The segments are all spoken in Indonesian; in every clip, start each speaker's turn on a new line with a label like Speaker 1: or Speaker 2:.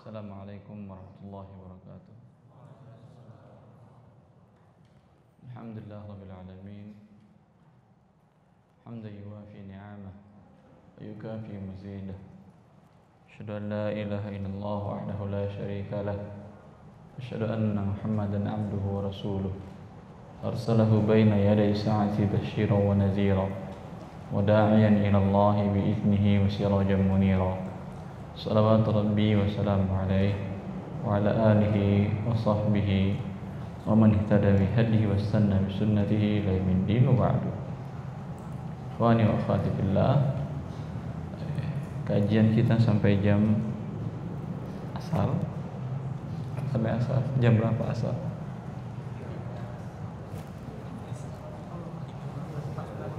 Speaker 1: Assalamualaikum warahmatullahi wabarakatuh. Alhamdulillah rabbil alamin. Hamdan yuwafi ni'amah wa yukafi mazidah. Asyhadu an la ilaha illallah wahdahu la syarika lah. Asyhadu anna Muhammadan abduhu wa rasuluh. Arsalahu baina yaday sa'ati basyiran wa nadhira wa da'iyan ila Allah bi idnihi wa sirajan munira. Salawatu Rabbi wa salamu alaihi wa ala alihi wa sahbihi wa man ihtada bi hadihi wa istanna bi sunnatihi ila yaumin din wa ba'du. Ikhwani wa akhwati fillah, kajian kita sampai jam asar. Sampai asar. Jam berapa asar?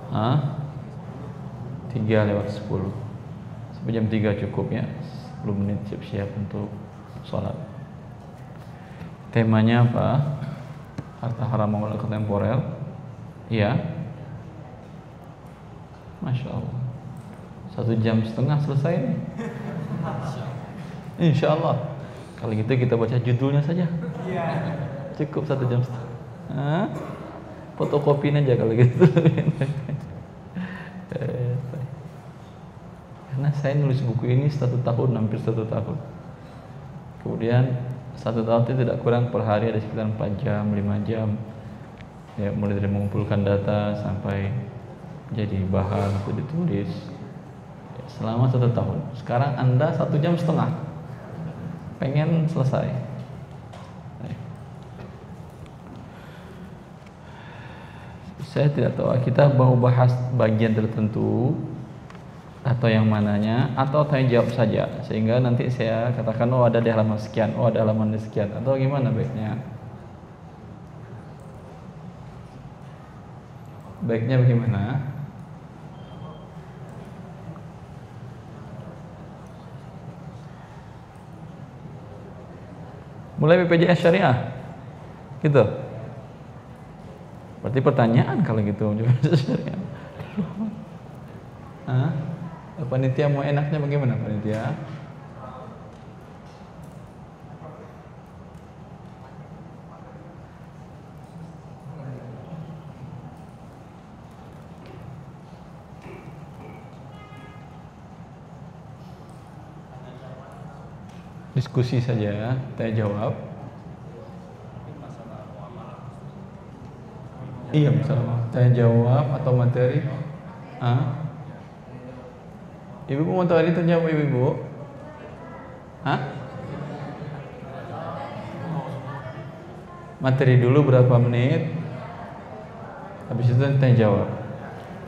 Speaker 1: Hah? 3:10. Sampai jam 3 cukup ya. 10 menit siap-siap untuk sholat. Temanya apa? Harta haram amalan kontemporer. Iya. Masya Allah. 1,5 jam selesai nih. Insya Allah. Kalau gitu kita baca judulnya saja. Cukup 1,5 jam. Fotokopiin aja kalau gitu. Karena saya nulis buku ini 1 tahun, hampir 1 tahun. Kemudian 1 tahun itu tidak kurang per hari ada sekitar 4 jam, 5 jam. Ya, mulai dari mengumpulkan data sampai jadi bahan untuk ditulis. Ya, selama 1 tahun. Sekarang Anda 1,5 jam pengen selesai. Saya tidak tahu, kita mau bahas bagian tertentu atau yang mananya, atau tanya jawab saja, sehingga nanti saya katakan oh ada di halaman sekian, oh ada halaman sekian, atau gimana baiknya? Baiknya bagaimana? Mulai BPJS Syariah gitu. Berarti pertanyaan kalau gitu BPJS Syariah. Panitia mau enaknya bagaimana panitia? Diskusi saja, tanya jawab. Iya, masalah tanya jawab atau materi. Ibu mau tahu ini terjawab ibu? Materi dulu berapa menit? Habis itu tanya jawab.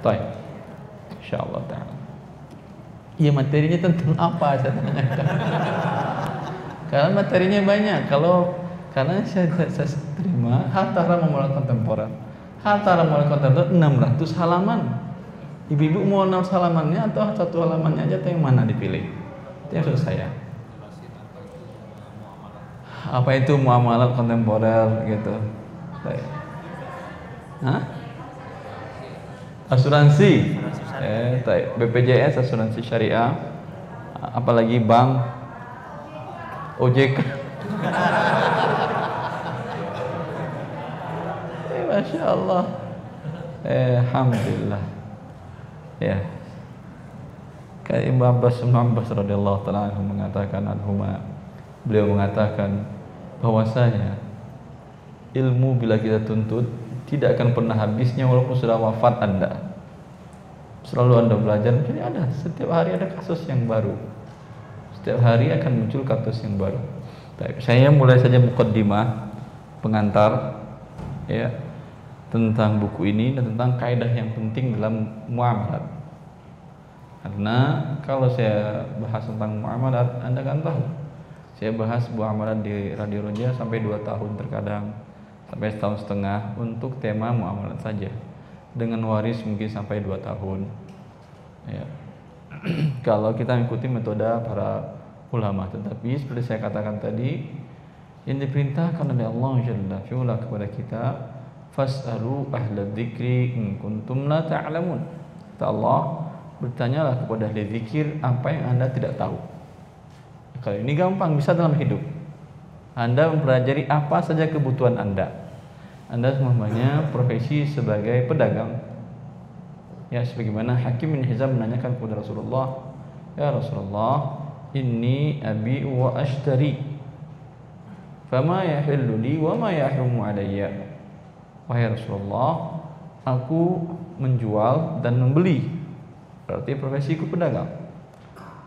Speaker 1: Baik. Insyaallah ta'ala. Iya, materinya tentang apa saya tanyakan? Karena materinya banyak. Karena saya terima harta haram amalan kontemporer. Harta haram amalan kontemporer 600 halaman. Ibu-ibu mau 6 halamannya atau 1 halamannya aja, atau yang mana dipilih? Itu yang suruh saya. Apa itu muamalah kontemporer gitu? Asuransi. BPJS, asuransi syariah. Apalagi bank, OJK. Masya Allah. Alhamdulillah. Ya, kayak Imam Abbas radhiyallahu taala mengatakan beliau mengatakan bahwasanya ilmu bila kita tuntut tidak akan pernah habisnya walaupun sudah wafat Anda. Selalu Anda belajar, jadi ada setiap hari ada kasus yang baru. Setiap hari akan muncul kasus yang baru. Saya mulai saja muqaddimah, pengantar ya, tentang buku ini dan tentang kaidah yang penting dalam muamalat. Karena kalau saya bahas tentang muamalat, Anda kan tahu, saya bahas muamalat di Radio Roja sampai 2 tahun terkadang, sampai 1,5 tahun untuk tema muamalat saja. Dengan waris mungkin sampai 2 tahun. Ya. Kalau kita mengikuti metode para ulama, tetapi seperti saya katakan tadi, yang diperintahkan oleh Allah Jalla fi'ula kepada kita, fas'alu ahla dzikri in kuntum la ta'lamun. Kata Allah, bertanyalah kepada ahli zikir apa yang Anda tidak tahu. Kalau ini gampang, bisa dalam hidup. Anda mempelajari apa saja kebutuhan Anda. Anda semuanya profesi sebagai pedagang. Ya, sebagaimana Hakim bin Hizam menanyakan kepada Rasulullah, "Ya Rasulullah, inni abi'u wa ashtari. Fama yahillu li wa ma yahrumu alayya." Wahai Rasulullah, aku menjual dan membeli. Berarti profesiku pedagang.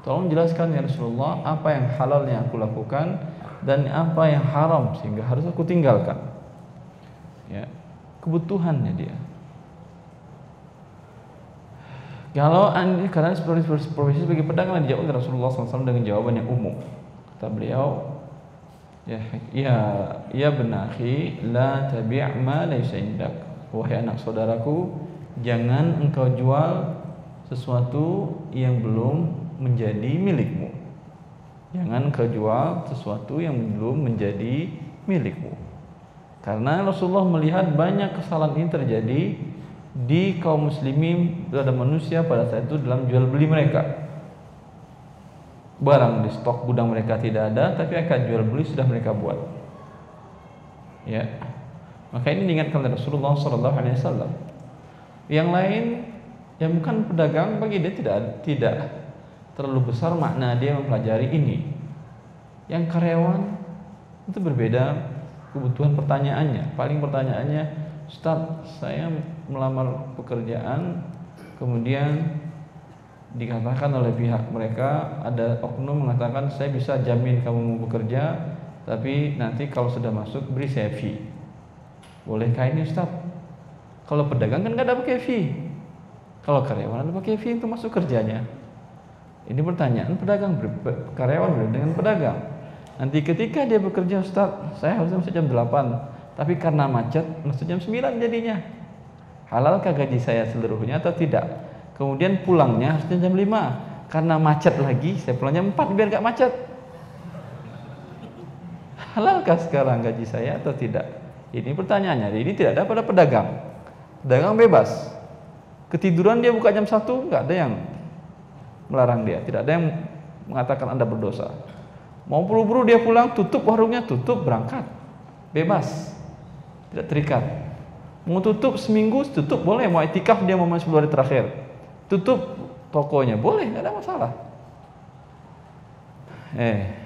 Speaker 1: Tolong jelaskan ya Rasulullah, apa yang halal yang aku lakukan dan apa yang haram sehingga harus aku tinggalkan. Ya, kebutuhannya dia. Kalau anda karena profesi sebagai pedagang dijawab oleh Rasulullah SAW dengan jawaban yang umum. Kata beliau, ya benahi, la tabi' ma laysa indak. Wahai anak saudaraku, jangan engkau jual sesuatu yang belum menjadi milikmu. Jangan engkau jual sesuatu yang belum menjadi milikmu. Karena Rasulullah melihat banyak kesalahan ini terjadi di kaum muslimin pada manusia pada saat itu dalam jual beli mereka. Barang di stok gudang mereka tidak ada, tapi akan jual beli sudah mereka buat. Ya, maka ini diingatkan oleh Rasulullah SAW. Yang lain yang bukan pedagang, bagi dia tidak terlalu besar makna dia mempelajari ini. Yang karyawan itu berbeda kebutuhan pertanyaannya. Paling pertanyaannya, Ustaz, saya melamar pekerjaan, kemudian dikatakan oleh pihak mereka, ada oknum mengatakan saya bisa jamin kamu mau bekerja, tapi nanti kalau sudah masuk beri saya fee. Bolehkah ini Ustaz? Kalau pedagang kan nggak ada pakai fee. Kalau karyawan ada pakai fee untuk masuk kerjanya. Ini pertanyaan pedagang, karyawan berbeda dengan pedagang. Nanti ketika dia bekerja, Ustaz, saya harusnya masuk jam 8, tapi karena macet masuk jam 9 jadinya. Halalkah gaji saya seluruhnya atau tidak? Kemudian pulangnya harusnya jam 5, karena macet lagi saya pulang jam 4 biar gak macet. Halalkah sekarang gaji saya atau tidak? Ini pertanyaannya. Ini tidak ada pada pedagang. Pedagang bebas. Ketiduran dia buka jam 1, nggak ada yang melarang dia. Tidak ada yang mengatakan Anda berdosa. Mau buru-buru dia pulang, tutup warungnya, tutup, berangkat. Bebas. Tidak terikat. Mau tutup seminggu, tutup boleh. Mau itikaf dia mau 10 hari terakhir, tutup tokonya, boleh, nggak ada masalah.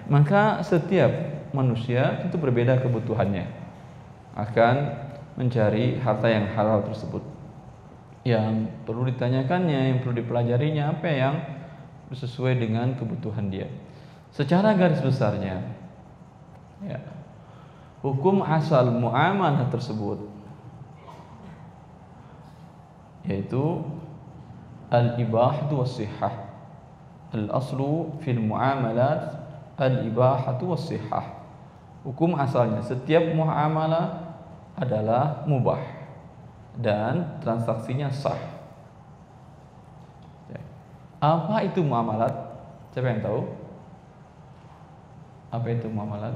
Speaker 1: Maka setiap manusia itu berbeda kebutuhannya, akan mencari harta yang halal tersebut. Yang perlu ditanyakannya, yang perlu dipelajarinya, apa yang sesuai dengan kebutuhan dia. Secara garis besarnya, ya, hukum asal muamalah tersebut yaitu al-ibahatu was-sihhah. Al-aslu fil muamalat al-ibahatu was-sihhah. Hukum asalnya setiap muamalah adalah mubah dan transaksinya sah. Apa itu muamalat? Siapa yang tahu? Apa itu muamalat?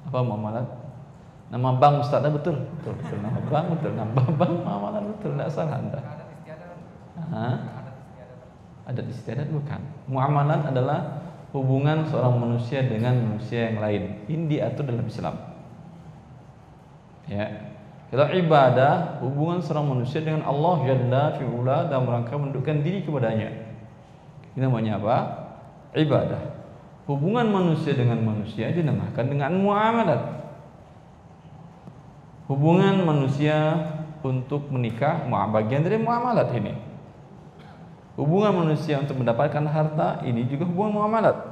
Speaker 1: Apa muamalat? Nama bank Ustaz, betul. Nama bank betul. Nama bank muamalat betul, tidak salah Anda. Adat istiadat bukan. Muamalat adalah hubungan seorang manusia dengan manusia yang lain. Ini diatur dalam Islam. Ya. Kalau ibadah, hubungan seorang manusia dengan Allah Jalla fi'ula dalam rangka mendudukkan diri kepadanya. Ini namanya apa? Ibadah. Hubungan manusia dengan manusia dinamakan dengan muamalat. Hubungan manusia untuk menikah, bagian dari muamalat ini. Hubungan manusia untuk mendapatkan harta, ini juga hubungan muamalat.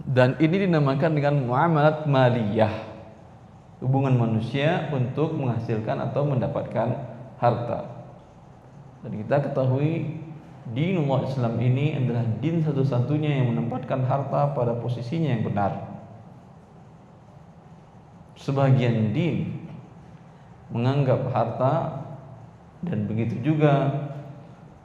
Speaker 1: Dan ini dinamakan dengan muamalat maliyah. Hubungan manusia untuk menghasilkan atau mendapatkan harta. Dan kita ketahui dinullah Islam ini adalah din satu-satunya yang menempatkan harta pada posisinya yang benar. Sebagian din menganggap harta, dan begitu juga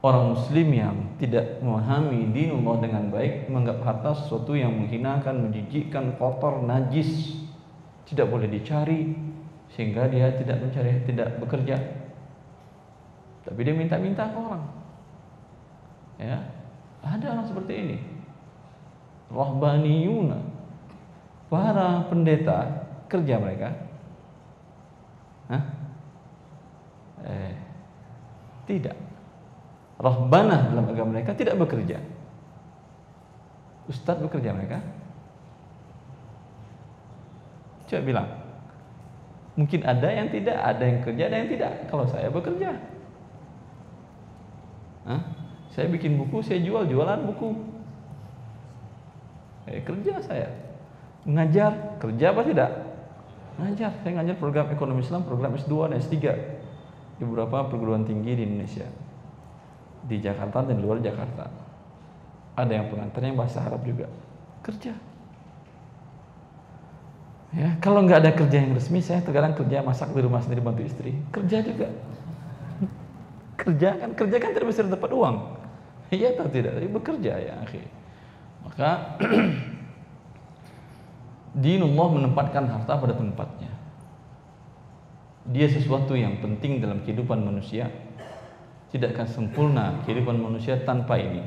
Speaker 1: orang muslim yang tidak memahami dinullah dengan baik menganggap harta sesuatu yang menghinakan, menjijikkan, kotor, najis, tidak boleh dicari, sehingga dia tidak mencari, tidak bekerja, tapi dia minta-minta ke orang. Ya, ada orang seperti ini. Rahbaniyuna, para pendeta, kerja mereka. Hah? Tidak. Rahbanah dalam agama mereka tidak bekerja. Ustadz bekerja mereka. Coba bilang. Mungkin ada yang tidak, ada yang kerja, ada yang tidak. Kalau saya bekerja, saya bikin buku, saya jualan buku. Kerja saya. Mengajar, kerja apa tidak? Ngajar. Saya ngajar program ekonomi Islam, program S2 dan S3 di beberapa perguruan tinggi di Indonesia, di Jakarta dan di luar Jakarta. Ada yang pengantarnya bahasa Arab juga. Kerja. Ya, kalau nggak ada kerja yang resmi, saya terkadang kerja masak di rumah sendiri bantu istri. Kerja juga. Kerja kan tidak bisa dapat uang. Iya atau tidak? Tapi bekerja ya, akhi. Maka dinullah menempatkan harta pada tempatnya. Dia sesuatu yang penting dalam kehidupan manusia. Tidak akan sempurna kehidupan manusia tanpa ini.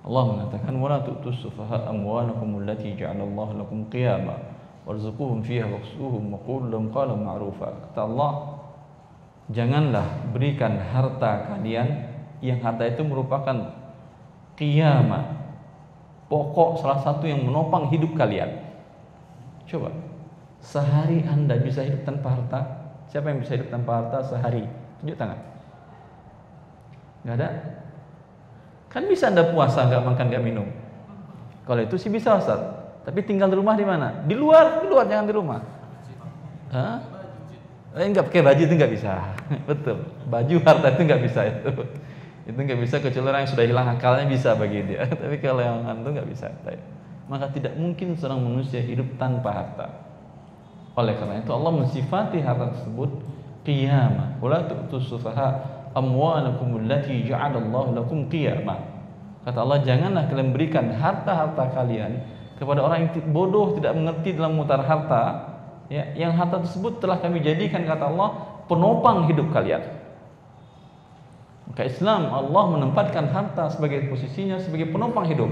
Speaker 1: Allah mengatakan wala tu'tus sufaha amwalakum allati ja'alallahu lakum qiyama warzuquhum fiha waqsuhum wa qul lahum qawlan ma'rufa. Kata Allah, janganlah berikan harta kalian yang harta itu merupakan qiyamah, pokok salah satu yang menopang hidup kalian. Coba, sehari Anda bisa hidup tanpa harta? Siapa yang bisa hidup tanpa harta sehari? Tunjuk tangan. Nggak ada? Kan bisa Anda puasa, nggak makan, nggak minum. Kalau itu sih bisa, Ustaz. Tapi tinggal di rumah di mana? Di luar, jangan di rumah. Hah? Enggak pakai baju itu nggak bisa. Betul. Baju harta itu nggak bisa itu. Itu nggak bisa kecuali orang yang sudah hilang akalnya bisa bagi dia. Tapi kalau yang itu nggak bisa. Maka tidak mungkin seorang manusia hidup tanpa harta. Oleh karena itu Allah mensifati harta tersebut qiyamah. Wala tu'tus sufaha amwalakum allati ja'alallahu lakum qiyamah. Kata Allah, janganlah kalian berikan harta-harta kalian kepada orang yang bodoh, tidak mengerti dalam memutar harta, ya, yang harta tersebut telah kami jadikan, kata Allah, penopang hidup kalian. Maka Islam, Allah menempatkan harta sebagai posisinya sebagai penopang hidup.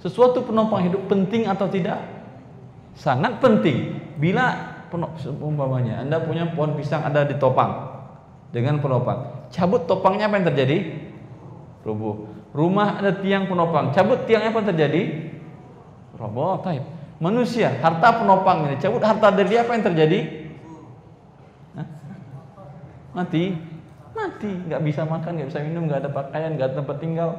Speaker 1: Sesuatu penopang hidup penting atau tidak? Sangat penting. Bila umpamanya Anda punya pohon pisang ada di topang dengan penopang, cabut topangnya, apa yang terjadi? Rubuh. Rumah ada tiang penopang, cabut tiangnya, apa yang terjadi? Roboh. Taib. Manusia, harta penopang ini, cabut harta dari dia, apa yang terjadi? Mati. Nggak bisa makan, nggak bisa minum, nggak ada pakaian, nggak ada tempat tinggal.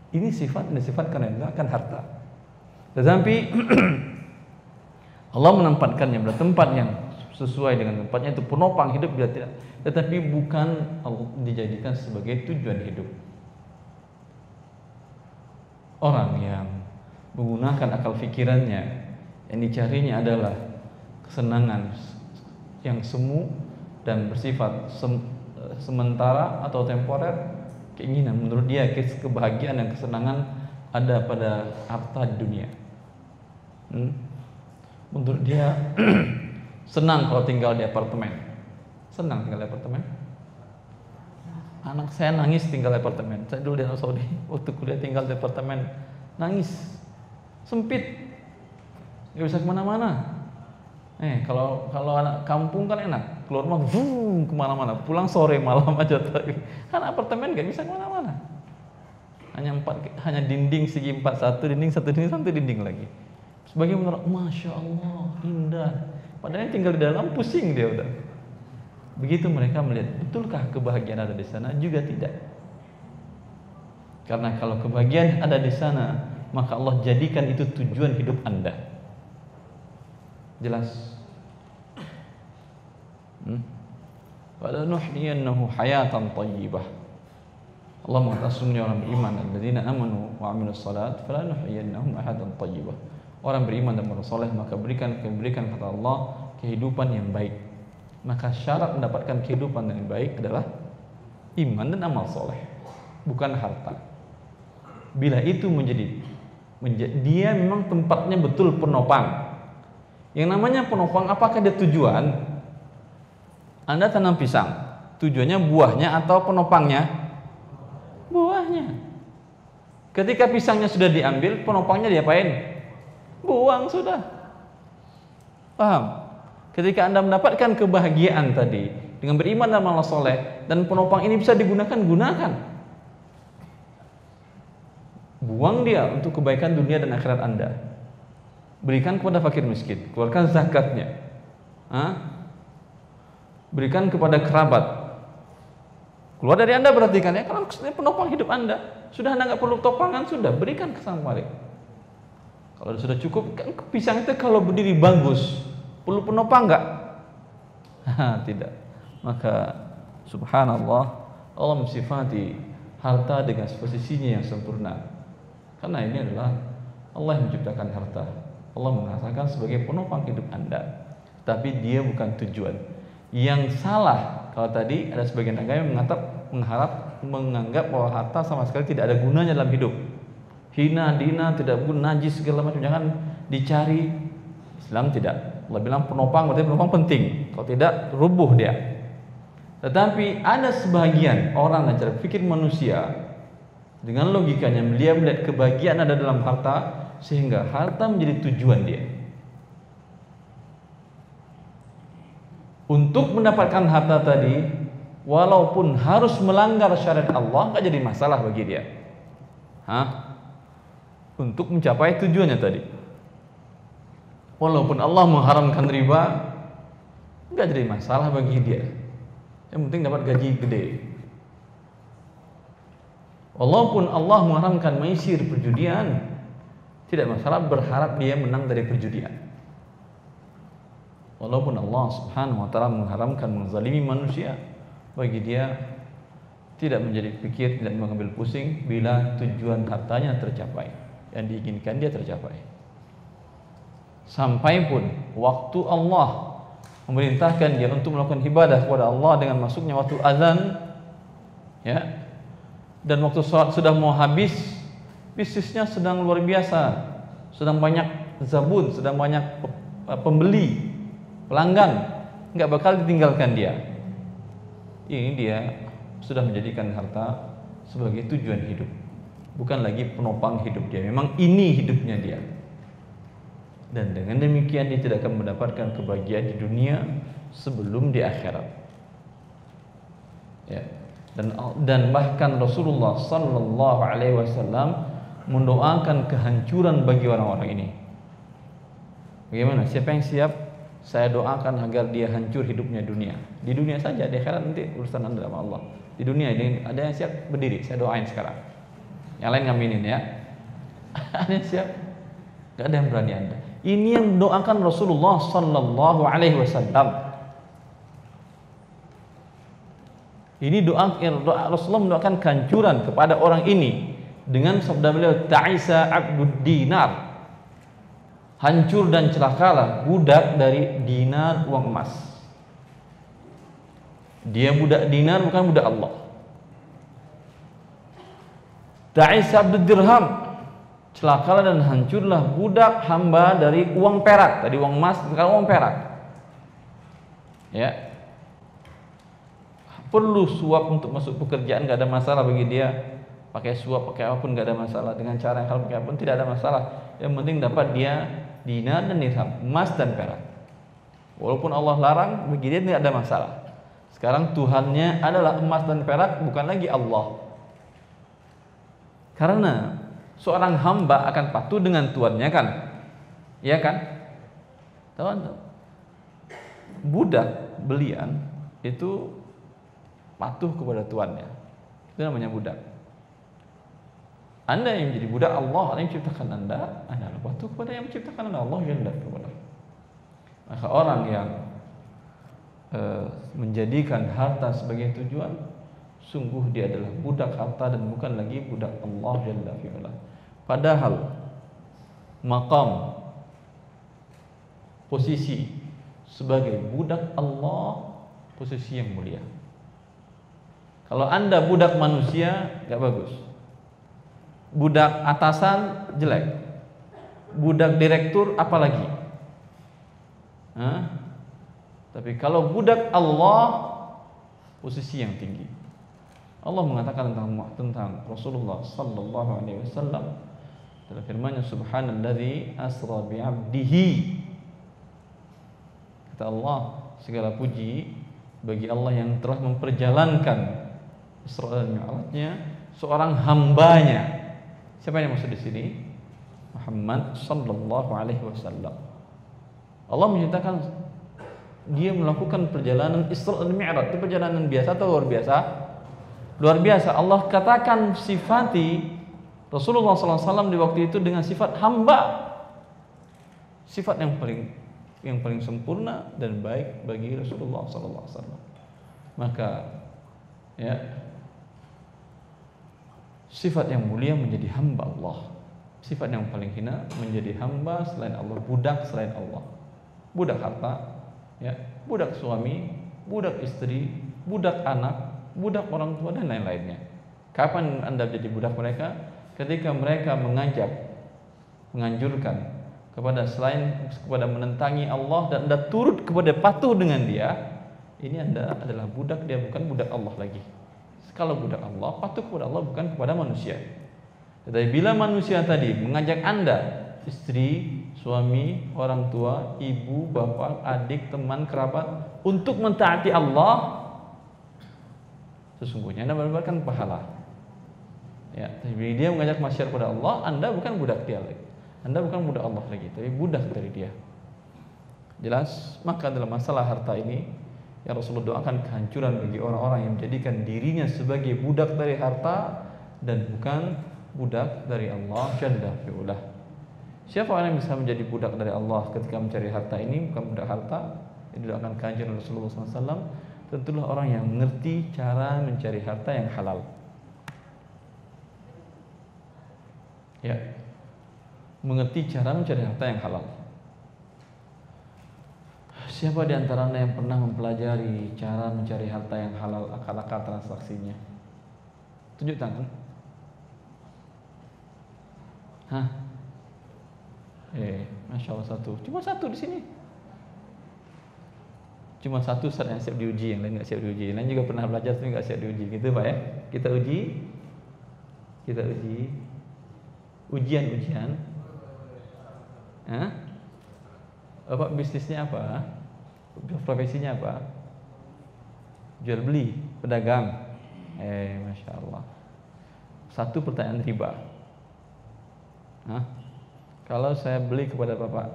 Speaker 1: Ini sifat yang disifatkan yang akan harta. Tetapi Allah menempatkannya pada tempat yang sesuai dengan tempatnya, itu penopang hidup bila tidak. Tetapi bukan dijadikan sebagai tujuan hidup. Orang yang menggunakan akal fikirannya, yang dicarinya adalah kesenangan yang semu dan bersifat sementara atau temporer, keinginan menurut dia kebahagiaan dan kesenangan ada pada harta di dunia. Menurut dia senang kalau tinggal di apartemen. Senang tinggal di apartemen. Anak saya nangis tinggal di apartemen. Saya dulu di Arab Saudi, waktu kuliah tinggal di apartemen, nangis, sempit, nggak bisa kemana-mana. Kalau anak kampung kan enak, keluar rumah, kemana-mana, pulang sore malam aja. Kan apartemen nggak bisa kemana-mana. Hanya dinding segi 4, satu dinding lagi. Sebagai menurut, masya Allah, indah. Padahal tinggal di dalam pusing dia udah. Begitu mereka melihat, betulkah kebahagiaan ada di sana? Juga tidak. Karena kalau kebahagiaan ada di sana, maka Allah jadikan itu tujuan hidup Anda. Jelas? Wala nuhyiyannahu hayatan thayyibah. Allah mengatakan sesungguhnya orang beriman, alladzina amanu wa 'amilus shalat fala nuhyiyannahum hayatan thayyibah. Orang beriman dan beramal saleh maka berikan kata Allah kehidupan yang baik. Maka syarat mendapatkan kehidupan yang baik adalah iman dan amal soleh, bukan harta. Bila itu menjadi dia memang tempatnya betul penopang. Yang namanya penopang, apakah dia tujuan? Anda tanam pisang, tujuannya buahnya atau penopangnya? Buahnya. Ketika pisangnya sudah diambil, penopangnya diapain? Buang sudah. Paham? Ketika Anda mendapatkan kebahagiaan tadi dengan beriman dan amal soleh, dan penopang ini bisa digunakan, gunakan. Buang dia untuk kebaikan dunia dan akhirat Anda. Berikan kepada fakir miskin, keluarkan zakatnya. Berikan kepada kerabat. Keluar dari Anda berarti kan ya, kalau penopang hidup Anda, sudah Anda nggak perlu topangan, sudah berikan ke sang malik. Kalau sudah cukup, kan pisang itu kalau berdiri bagus, perlu penopang nggak? Tidak. Maka subhanallah, Allah mensifati harta dengan posisinya yang sempurna. Karena ini adalah Allah yang menciptakan harta. Allah mengatakan sebagai penopang hidup Anda, tapi dia bukan tujuan. Yang salah kalau tadi ada sebagian agama yang menganggap bahwa harta sama sekali tidak ada gunanya dalam hidup. Hina, dina, tidak guna, najis segala macam, jangan dicari. Islam tidak. Allah bilang penopang berarti penopang penting. Kalau tidak, rubuh dia. Tetapi ada sebagian orang dan cara pikir manusia dengan logikanya dia melihat kebahagiaan ada dalam harta, sehingga harta menjadi tujuan dia. Untuk mendapatkan harta tadi, walaupun harus melanggar syariat Allah, nggak jadi masalah bagi dia. Untuk mencapai tujuannya tadi. Walaupun Allah mengharamkan riba, nggak jadi masalah bagi dia. Yang penting dapat gaji gede. Walaupun Allah mengharamkan maisir, perjudian, tidak masalah berharap dia menang dari perjudian. Walaupun Allah subhanahu wa ta'ala mengharamkan menzalimi manusia, bagi dia tidak menjadi pikir, tidak mengambil pusing bila tujuan hartanya tercapai, yang diinginkan dia tercapai. Sampai pun waktu Allah memerintahkan dia untuk melakukan ibadah kepada Allah dengan masuknya waktu azan, ya, dan waktu sholat sudah mau habis, bisnisnya sedang luar biasa, sedang banyak zabun, sedang banyak pembeli, pelanggan, nggak bakal ditinggalkan dia. Ini dia sudah menjadikan harta sebagai tujuan hidup, bukan lagi penopang hidup dia. Memang ini hidupnya dia, dan dengan demikian dia tidak akan mendapatkan kebahagiaan di dunia sebelum di akhirat. Ya. Dan bahkan Rasulullah Sallallahu Alaihi Wasallam mendoakan kehancuran bagi orang-orang ini. Bagaimana? Siapa yang siap? Saya doakan agar dia hancur hidupnya dunia. Di dunia saja, di akhirat nanti urusan Anda sama Allah. Di dunia ini ada yang siap berdiri, saya doain sekarang. Yang lain ngaminin ya. Ada yang siap? Gak ada yang berani Anda. Ini yang doakan Rasulullah Sallallahu Alaihi Wasallam. Ini doa Rasulullah mendoakan kehancuran kepada orang ini dengan sabda beliau, ta'isa abdud dinar. Hancur dan celakalah budak dari dinar, uang emas. Dia budak dinar, bukan budak Allah. Ta'isa abdud dirham. Celakalah dan hancurlah budak hamba dari uang perak. Tadi uang emas, sekarang uang perak. Ya. Perlu suap untuk masuk pekerjaan, nggak ada masalah bagi dia. Pakai suap, pakai apapun nggak ada masalah. Dengan cara yang halal, pakai apapun tidak ada masalah. Yang penting dapat dia dinar dan dirham, emas dan perak. Walaupun Allah larang, bagi dia tidak ada masalah. Sekarang Tuhannya adalah emas dan perak, bukan lagi Allah. Karena seorang hamba akan patuh dengan tuannya kan? Iya kan? Tahu? Budak belian itu patuh kepada tuannya. Itu namanya budak. Anda yang menjadi budak Allah, Anda yang menciptakan Anda adalah patuh kepada yang menciptakan Anda, Allah Jalla wa'ala. Maka orang yang menjadikan harta sebagai tujuan, sungguh dia adalah budak harta dan bukan lagi budak Allah Jalla wa'ala. Padahal maqam, posisi sebagai budak Allah, posisi yang mulia. Kalau Anda budak manusia, gak bagus. Budak atasan jelek. Budak direktur apalagi. Tapi kalau budak Allah, posisi yang tinggi. Allah mengatakan tentang Rasulullah sallallahu alaihi wasallam dalam firman-Nya, subhanalladzi asra bi 'abdihi. Kata Allah, segala puji bagi Allah yang telah memperjalankan Isra dan Mi'rajnya seorang hambanya. Siapa yang maksud di sini? Muhammad sallallahu alaihi wasallam. Allah menyatakan dia melakukan perjalanan Isra dan Mi'raj. Itu perjalanan biasa atau luar biasa? Luar biasa. Allah katakan sifati Rasulullah SAW di waktu itu dengan sifat hamba, sifat yang paling sempurna dan baik bagi Rasulullah SAW. Maka ya, sifat yang mulia menjadi hamba Allah, sifat yang paling hina menjadi hamba selain Allah, budak selain Allah, budak harta, ya, budak suami, budak istri, budak anak, budak orang tua dan lain-lainnya. Kapan Anda jadi budak mereka? Ketika mereka menganjurkan kepada menentangi Allah dan Anda turut kepada patuh dengan dia, ini Anda adalah budak dia, bukan budak Allah lagi. Kalau budak Allah, patuh kepada Allah, bukan kepada manusia. Tetapi bila manusia tadi mengajak Anda, istri, suami, orang tua, ibu, bapak, adik, teman, kerabat, untuk mentaati Allah, sesungguhnya Anda mendapatkan pahala. Ya, tapi dia mengajak masyarakat kepada Allah, Anda bukan budak dia lagi. Anda bukan budak Allah lagi, tapi budak dari dia. Jelas? Maka dalam masalah harta ini, ya Rasulullah doakan kehancuran bagi orang-orang yang menjadikan dirinya sebagai budak dari harta dan bukan budak dari Allah Jalla fi'ulah. Siapa orang yang bisa menjadi budak dari Allah ketika mencari harta ini, bukan budak harta? Ini doakan kehancuran Rasulullah SAW. Tentulah orang yang mengerti cara mencari harta yang halal. Ya, mengerti cara mencari harta yang halal. Siapa di antara Anda yang pernah mempelajari cara mencari harta yang halal, akal-akal transaksinya? Tunjuk tangan. Hah? Masya Allah, satu. Cuma satu di sini. Cuma satu Ustaz yang siap diuji, yang lain nggak siap diuji. Yang lain juga pernah belajar tapi nggak siap diuji, gitu Pak ya? Kita uji. Ujian. Bapak bisnisnya apa? Profesinya apa? Jual beli, pedagang. Masya Allah. Satu pertanyaan riba. Kalau saya beli kepada Bapak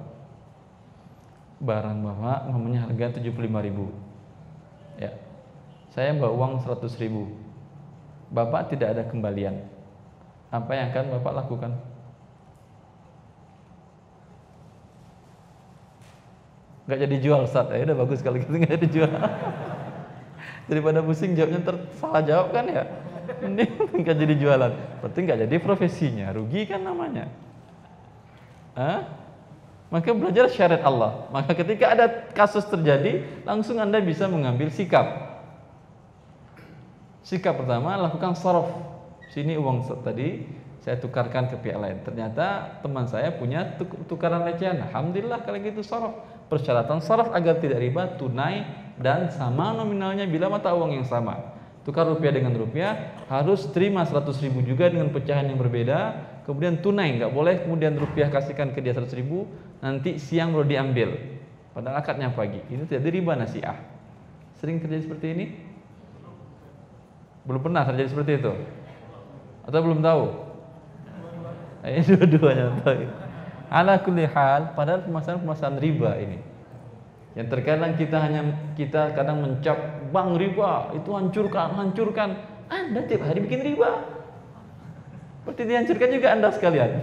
Speaker 1: barang Bapak namanya harga 75.000. Ya. Saya bawa uang 100.000. Bapak tidak ada kembalian. Apa yang akan Bapak lakukan? Gak jadi jual, Ustaz. Udah bagus kalau gitu, gak jadi jual. Daripada pusing jawabnya salah jawab kan ya. Ini gak jadi jualan. Berarti gak jadi profesinya, rugi kan namanya. Maka belajar syariat Allah. Maka ketika ada kasus terjadi, langsung Anda bisa mengambil sikap. Sikap pertama, lakukan sharaf. Sini uang tadi saya tukarkan ke pihak lain. Ternyata teman saya punya tukaran recehan. Alhamdulillah kalau gitu sharaf. Persyaratan sharaf agar tidak riba, tunai dan sama nominalnya bila mata uang yang sama. Tukar rupiah dengan rupiah, harus terima 100.000 juga dengan pecahan yang berbeda. Kemudian tunai, nggak boleh kemudian rupiah kasihkan ke dia 100.000, nanti siang baru diambil. Padahal akadnya pagi. Itu tidak riba nasiah. Sering terjadi seperti ini? Belum pernah terjadi seperti itu? Atau belum tahu? Dua-duanya tahu. Ala kulli hal, padahal permasalahan riba ini. Yang terkadang kita kadang mencap bang riba itu hancurkan. Anda tiap hari bikin riba. Berarti dihancurkan juga Anda sekalian.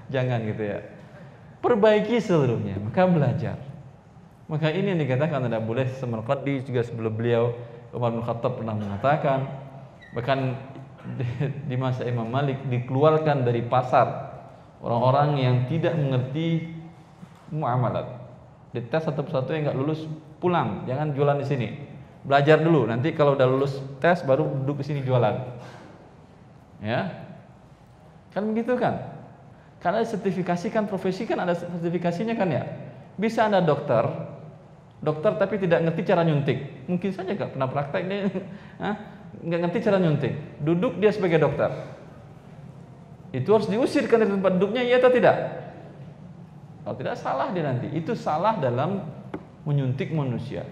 Speaker 1: Jangan gitu ya. Perbaiki seluruhnya, maka belajar. Maka ini yang dikatakan tidak boleh. Samarqandi juga sebelum beliau Umar bin Khattab pernah mengatakan, bahkan di masa Imam Malik dikeluarkan dari pasar orang-orang yang tidak mengerti muamalat. Dites satu persatu, yang nggak lulus pulang, jangan jualan di sini. Belajar dulu, nanti kalau udah lulus tes baru duduk di sini jualan. Ya, kan begitu kan? Karena sertifikasi kan, profesi kan ada sertifikasinya kan ya. Bisa Anda dokter tapi tidak ngerti cara nyuntik, mungkin saja nggak pernah praktek dia. nggak ngerti cara nyuntik, duduk dia sebagai dokter, itu harus diusirkan dari tempat duduknya, iya atau tidak? Kalau tidak, salah dia nanti. Itu salah dalam menyuntik manusia.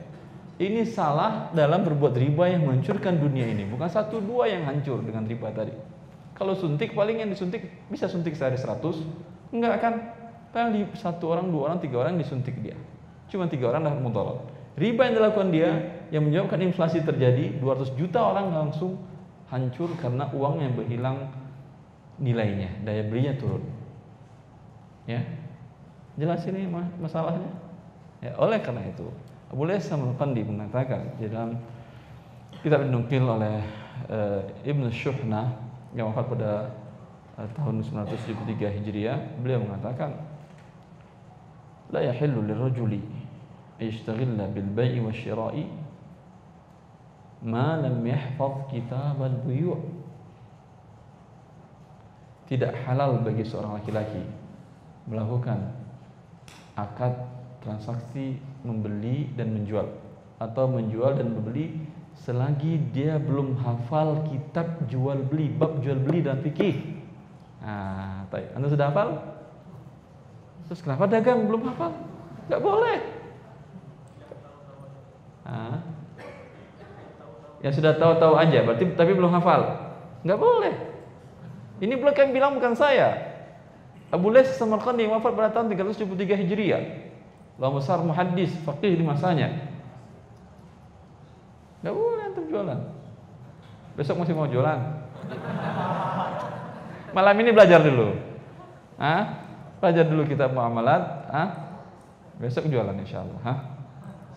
Speaker 1: Ini salah dalam berbuat riba yang menghancurkan dunia ini. Bukan 1, 2 yang hancur dengan riba tadi. Kalau suntik, paling yang disuntik bisa suntik sehari 100, enggak kan? Paling 1 orang, 2 orang, 3 orang disuntik dia. Cuma 3 orang dah mudarat. Riba yang dilakukan dia yang menyebabkan inflasi terjadi, 200 juta orang langsung hancur karena uang yang berhilang nilainya, daya belinya turun. Ya. Jelas ini masalahnya. Ya, oleh karena itu, Abu Lays Samarqandi mengatakan di dalam kitab dinukil oleh Ibnu Syuhnah yang wafat pada tahun 973 Hijriah, beliau mengatakan, la yahillu lirrajuli yashtaghilla bil bai'i wasyira'i ma lam yahfaz kitab al-buyu'. Tidak halal bagi seorang laki-laki melakukan akad transaksi membeli dan menjual atau menjual dan membeli selagi dia belum hafal kitab jual beli, bab jual beli dan fikih. Nah, Anda sudah hafal? Terus kenapa dagang belum hafal? Enggak boleh. Ya sudah tahu-tahu aja, berarti tapi belum hafal. Enggak boleh. Ini belum bilang, bukan saya. Abu Lays Samarqandi yang wafat pada tahun 373 Hijriah. Ulama besar muhaddis, faqih di masanya. Enggak boleh antum jualan. Besok masih mau jualan? Malam ini belajar dulu. Belajar dulu kitab muamalat, besok jualan insyaallah,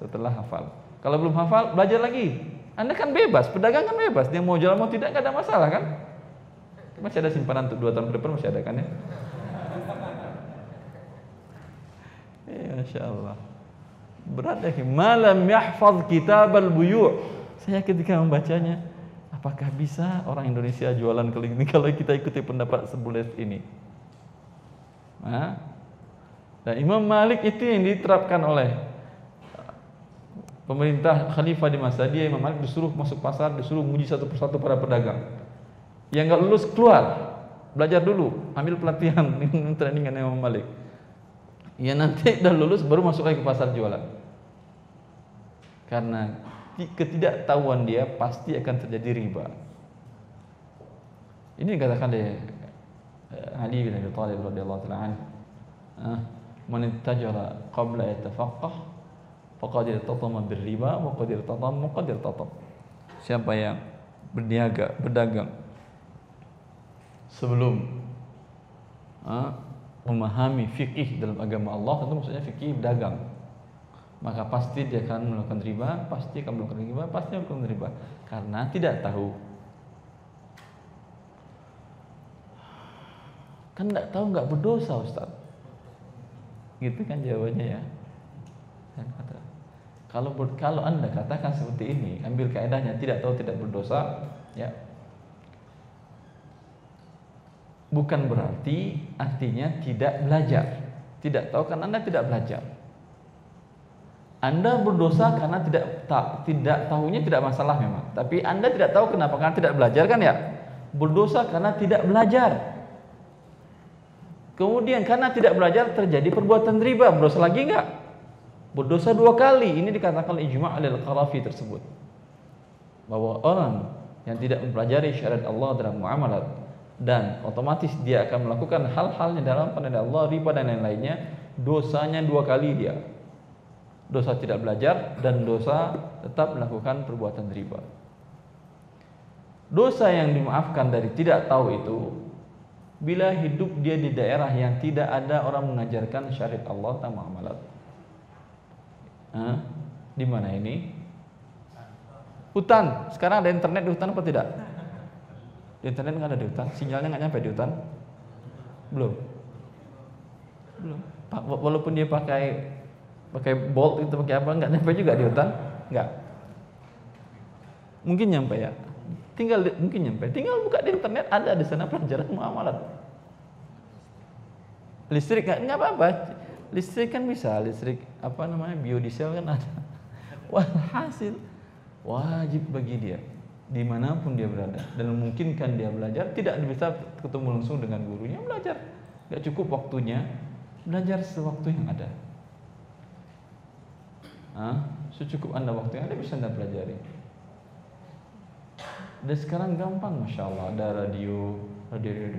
Speaker 1: setelah hafal. Kalau belum hafal, belajar lagi. Anda kan bebas, pedagang kan bebas. Dia mau jual mau tidak, enggak ada masalah kan? Masih ada simpanan untuk 2 tahun ke depan, masih ada kan ya? Masya Allah. Berat ya. Malam yahfaz kitab al-buyu'. Saya ketika membacanya, apakah bisa orang Indonesia jualan keliling ini kalau kita ikuti pendapat Abu Lays ini? Dan Imam Malik itu yang diterapkan oleh pemerintah khalifah di masa dia. Imam Malik disuruh masuk pasar, disuruh menguji satu persatu para pedagang. Yang enggak lulus keluar, belajar dulu, ambil pelatihan training dengan Imam Malik. Ya nanti dah lulus baru masuk lagi ke pasar jualan. Karena ketidaktahuan dia pasti akan terjadi riba. Ini dikatakan oleh Ali bin Abi Thalib radhiyallahu ta'ala anhu, man ittajara qabla yatafaqqah faqad irtatama birriba wa qad irtatama qad irtatam. Siapa yang berniaga, berdagang sebelum memahami fikih dalam agama Allah, itu maksudnya fikih dagang, maka pasti dia akan melakukan riba, pasti akan melakukan riba, pasti akan melakukan riba karena tidak tahu. Kan tidak tahu nggak berdosa, Ustaz. Gitu kan jawabannya ya. Kalau Anda katakan seperti ini, ambil kaidahnya tidak tahu tidak berdosa, ya. Bukan berarti artinya tidak belajar. Tidak tahu kan Anda tidak belajar. Anda berdosa karena tidak tahunya tidak masalah memang. Tapi Anda tidak tahu kenapa, karena tidak belajar kan ya. Berdosa karena tidak belajar. Kemudian karena tidak belajar terjadi perbuatan riba, berdosa lagi enggak? Berdosa 2 kali. Ini dikatakan ijma' al-Qarafi tersebut. Bahwa orang yang tidak mempelajari syariat Allah dalam muamalat dan otomatis dia akan melakukan hal-hal yang dalam pandangan Allah, riba dan lain-lainnya, dosanya 2 kali dia. Dosa tidak belajar dan dosa tetap melakukan perbuatan riba. Dosa yang dimaafkan dari tidak tahu itu bila hidup dia di daerah yang tidak ada orang mengajarkan syariat Allah tentang muamalat. Di mana ini? Hutan. Sekarang ada internet di hutan apa tidak? Di internet nggak ada di hutan. Sinyalnya nggak nyampe di hutan. Belum. Walaupun dia pakai bolt itu, pakai apa, nggak nyampe juga di hutan. Nggak. Mungkin nyampe ya. Mungkin nyampe. Tinggal buka di internet, ada di sana pelajaran muamalat. Listrik nggak apa-apa. Listrik kan bisa, listrik apa namanya, biodiesel kan ada. Walhasil wajib bagi dia dimanapun dia berada, dan memungkinkan dia belajar, tidak bisa ketemu langsung dengan gurunya, belajar. Gak cukup waktunya, belajar sewaktu yang ada. Secukup Anda waktu yang ada bisa Anda pelajari. Dan sekarang gampang, Masya Allah, ada radio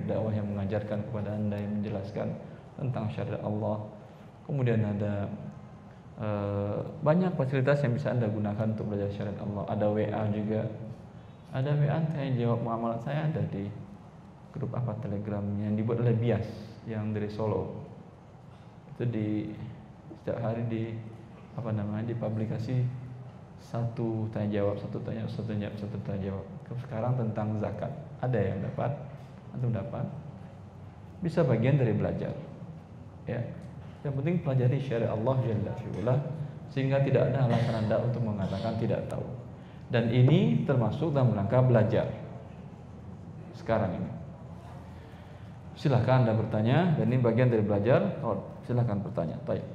Speaker 1: dakwah yang mengajarkan kepada Anda, yang menjelaskan tentang syariat Allah. Kemudian ada banyak fasilitas yang bisa Anda gunakan untuk belajar syariat Allah. Ada WA juga, ada WA saya jawab muamalat, saya ada di grup Telegram yang dibuat oleh Bias yang dari Solo. Itu setiap hari di publikasi satu tanya jawab. Sekarang tentang zakat, ada yang dapat, antum dapat, bisa bagian dari belajar, ya. Yang penting pelajari syariat Allah Jalla fi'ula, sehingga tidak ada alasan Anda untuk mengatakan tidak tahu. Dan ini termasuk dalam rangka belajar sekarang ini. Silahkan Anda bertanya, dan ini bagian dari belajar. Silahkan bertanya. Baik.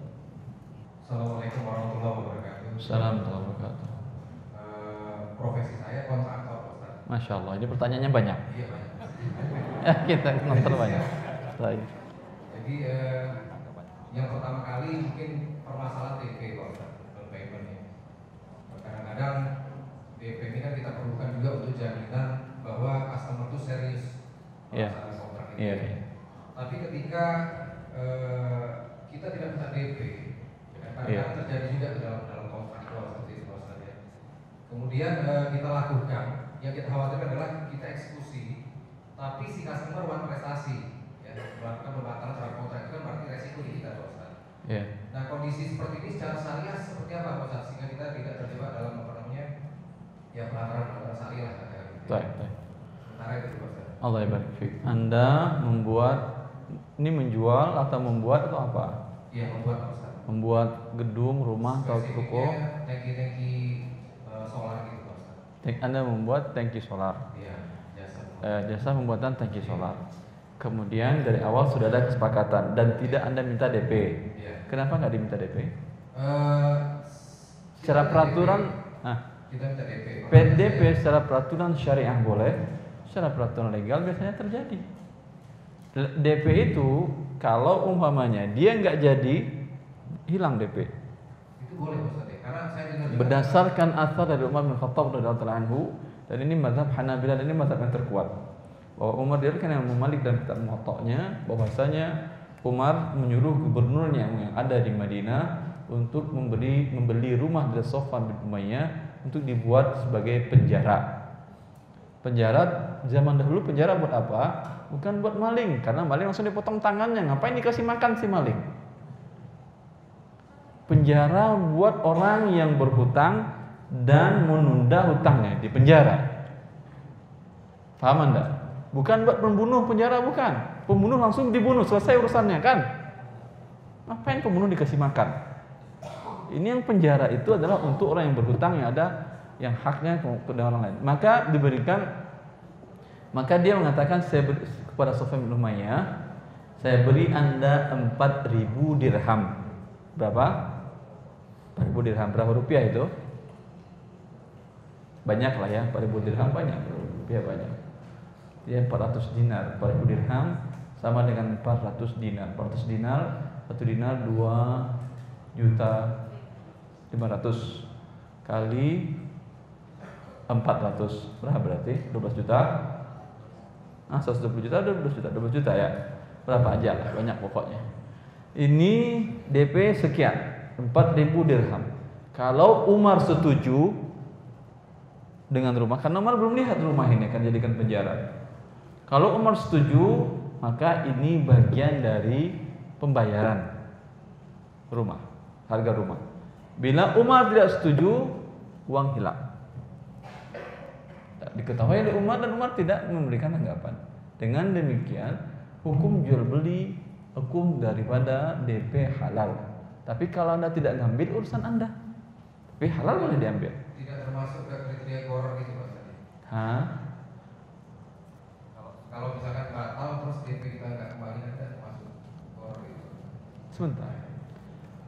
Speaker 2: Assalamualaikum warahmatullahi wabarakatuh.
Speaker 1: Assalamualaikum warahmatullahi wabarakatuh.
Speaker 2: Profesi saya kontraktor, Ustaz.
Speaker 1: Masya Allah, ini pertanyaannya banyak.
Speaker 2: Iya, banyak.
Speaker 1: Kita nonton banyak. Baik.
Speaker 2: Jadi yang pertama kali mungkin permasalahan DP, Pak Ustaz, payment ya. Kadang-kadang DP ini kan kita perlukan juga untuk jaminan bahwa customer itu serius melaksanakan kontrak ini.
Speaker 1: Iya.
Speaker 2: Tapi ketika kita tidak minta DP, kadang-kadang terjadi juga dalam kontrak seperti itu, Pak Ustaz ya. Kemudian kita lakukan, yang kita khawatirkan adalah kita eksekusi, tapi si customer buat prestasi. Melakukan pembatalan terhadap kontrak itu kan berarti resiko di kita, Pak Ustaz.
Speaker 1: Yeah.
Speaker 2: Nah, kondisi seperti ini secara syariah seperti apa, Pak Ustaz, sehingga kita tidak terjebak dalam pelanggaran syariah lah katakan gitu.
Speaker 1: Baik.
Speaker 2: Sementara itu, Pak Ustaz.
Speaker 1: Allah ibarik fiik. Anda menjual atau membuat atau apa?
Speaker 2: Iya, membuat, Pak Ustaz.
Speaker 1: Membuat gedung, rumah atau toko?
Speaker 2: Tangki solar gitu, Pak Ustaz.
Speaker 1: Anda membuat tangki solar.
Speaker 2: Iya,
Speaker 1: jasa pembuatan tangki solar. Kemudian dari awal sudah ada kesepakatan dan tidak Anda minta DP.
Speaker 2: Iya.
Speaker 1: Kenapa nggak diminta DP? Secara peraturan,
Speaker 2: kita minta DP.
Speaker 1: PDP secara peraturan syariah boleh, secara peraturan legal biasanya terjadi. DP itu kalau umpamanya dia nggak jadi, hilang DP.
Speaker 2: Itu boleh, Ustaz ya? Karena saya dengar
Speaker 1: berdasarkan athar dari Umar bin Khattab radhiyallahu anhu, dan ini mazhab Hanabilah, dan ini mazhab yang terkuat, bahwa Umar diriwayatkan yang Malik dan kitab Muwatta'nya bahwasanya Umar menyuruh gubernurnya yang ada di Madinah untuk membeli rumah dari Sofwan bin Umayyah untuk dibuat sebagai penjara. Penjara zaman dahulu, penjara buat apa? Bukan buat maling, karena maling langsung dipotong tangannya. Ngapain dikasih makan si maling? Penjara buat orang yang berhutang dan menunda hutangnya, di penjara. Paham Anda? Bukan buat pembunuh, penjara bukan. Pembunuh langsung dibunuh, selesai urusannya kan. Ngapain pembunuh dikasih makan? Ini yang penjara itu adalah untuk orang yang berhutang, yang ada yang haknya kepada orang lain. Maka dia mengatakan kepada Sofyan bin Umayyah, saya beri Anda 4.000 dirham. Berapa? 4.000 dirham. Berapa rupiah itu? Banyak lah ya, 4.000 dirham banyak. Rupiah banyak. Dia 400 dinar, 4.000 dirham sama dengan 400 dinar. 400 dinar, 1 dinar 2.500.000 kali 400. Berapa berarti? 12 juta. 120 juta, 12 juta, 12 juta ya. Berapa aja lah, banyak pokoknya. Ini DP sekian, 4.000 dirham. Kalau Umar setuju dengan rumah, karena Umar belum lihat rumah ini akan jadikan penjara. Kalau Umar setuju, maka ini bagian dari pembayaran rumah, harga rumah. Bila Umar tidak setuju, uang hilang. Diketahui oleh Umar dan Umar tidak memberikan tanggapan. Dengan demikian, hukum jual beli, hukum daripada DP halal. Tapi kalau Anda tidak ngambil, urusan Anda. Tapi halal boleh diambil.
Speaker 2: Tidak termasuk ke kriteria koror gitu, Pak Ustaz. Kalau misalkan batal terus DP kita nggak kembali, ada termasuk koror gitu.
Speaker 1: Sebentar.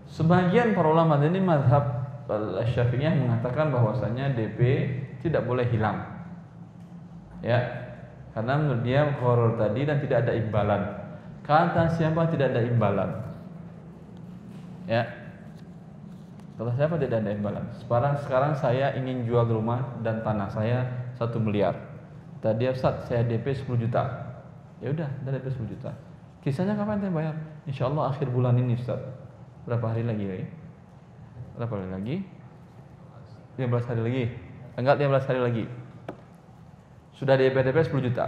Speaker 1: Sebagian para ulama ini mazhab Syafi'iyah mengatakan bahwasanya DP tidak boleh hilang. Ya, karena menurut dia horor tadi dan tidak ada imbalan. Kata siapa tidak ada imbalan? Ya, kata siapa tidak ada imbalan? Sekarang saya ingin jual rumah dan tanah saya 1 miliar. Tadi Ustaz, saya DP 10 juta. Ya udah, DP 10 juta. Kisahnya kapan saya bayar? Insya Allah akhir bulan ini Ustaz. Berapa hari lagi ya? Berapa hari lagi? 15 hari lagi. Enggak, 15 hari lagi. Sudah DP 10 juta.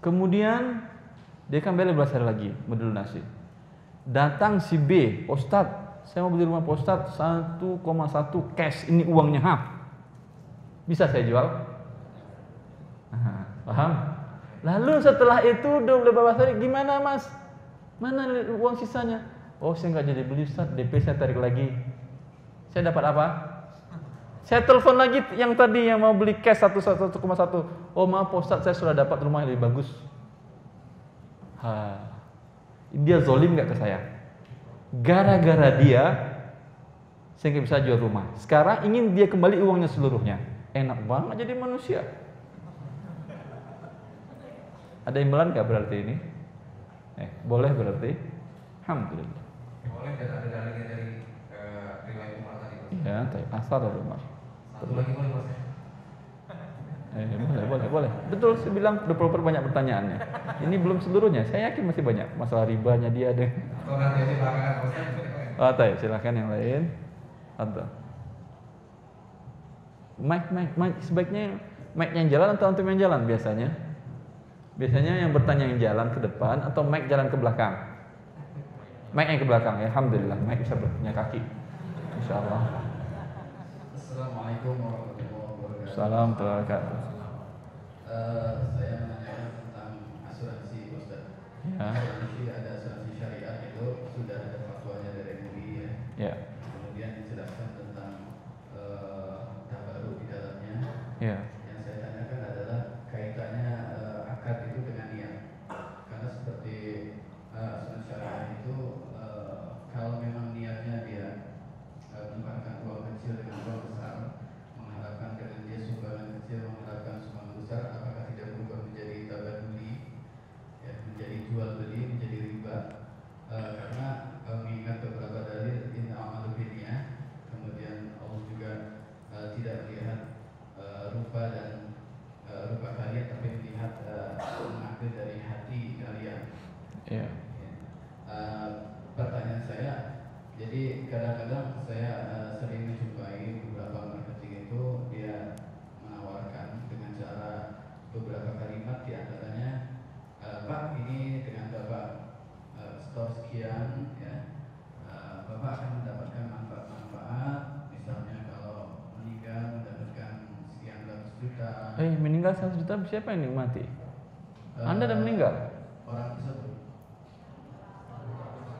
Speaker 1: Kemudian dia kan bayar 15 hari lagi melunasi. Datang si B, Ustaz, saya mau beli rumah Pak Ustaz 1,1 cash, ini uangnya half. Bisa saya jual? Paham? Lalu setelah itu udah beberapa hari, gimana Mas? Mana uang sisanya? Oh, saya nggak jadi beli Ustaz, DP saya tarik lagi. Saya dapat apa? Saya telepon lagi yang tadi yang mau beli cash 1,1. Oh maaf Pak Ustaz, saya sudah dapat rumah yang lebih bagus. Dia zolim nggak ke saya? Gara-gara dia, saya nggak bisa jual rumah. Sekarang ingin dia kembali uangnya seluruhnya. Enak banget jadi manusia. Ada imbalan nggak berarti ini? Boleh berarti? Alhamdulillah.
Speaker 2: Boleh, dan ada dalilnya dari riwayat Umar tadi.
Speaker 1: Ya, asal dari Umar.
Speaker 2: Satu lagi boleh Mas?
Speaker 1: Boleh. Betul, saya bilang udah proper banyak pertanyaannya. Ini belum seluruhnya, saya yakin masih banyak. Masalah ribanya dia ada.
Speaker 2: Atau nanti aja belakangan Mas?
Speaker 1: Tayo, silakan yang lain. Ada. Mic, sebaiknya mic yang jalan atau antum yang jalan biasanya? Biasanya yang bertanya yang jalan ke depan atau mic jalan ke belakang? Mic yang ke belakang ya, alhamdulillah. Mic bisa punya kaki. Insyaallah.
Speaker 3: Assalamualaikum warahmatullahi wabarakatuh.
Speaker 1: Assalamualaikum warahmatullahi wabarakatuh.
Speaker 3: Saya menanyakan tentang asuransi, Ustaz.
Speaker 1: Ya.
Speaker 3: Asuransi, ada asuransi syariah itu sudah ada fatwanya dari MUI ya.
Speaker 1: Ya.
Speaker 3: Kemudian dijelaskan tentang tabaruk di dalamnya.
Speaker 1: Ya.
Speaker 3: Yang saya tanyakan adalah kaitannya akad itu dengan niat. Karena seperti asuransi syariah itu kalau memang niatnya dia menukarkan uang kecil dengan uang besar, mengharapkan dengan dia sumbangan kecil mengharapkan sumbangan besar, apakah tidak berubah menjadi tabaduli, ya, menjadi jual beli, menjadi riba? Karena mengingat beberapa dalil inna amalu binniyah, kemudian Allah juga tidak melihat rupa dan rupa kalian, tapi melihat mengambil dari hati kalian.
Speaker 1: Ya.
Speaker 3: Pertanyaan saya, jadi kadang-kadang saya sering menjumpai beberapa marketing itu dia menawarkan dengan cara beberapa kalimat, di antaranya Pak, ini dengan Bapak store sekian ya, Bapak akan mendapatkan manfaat-manfaat, misalnya kalau meninggal mendapatkan sekian ratus juta.
Speaker 1: Meninggal 100 juta siapa yang nikmati? Anda udah meninggal?
Speaker 3: Orang tersebut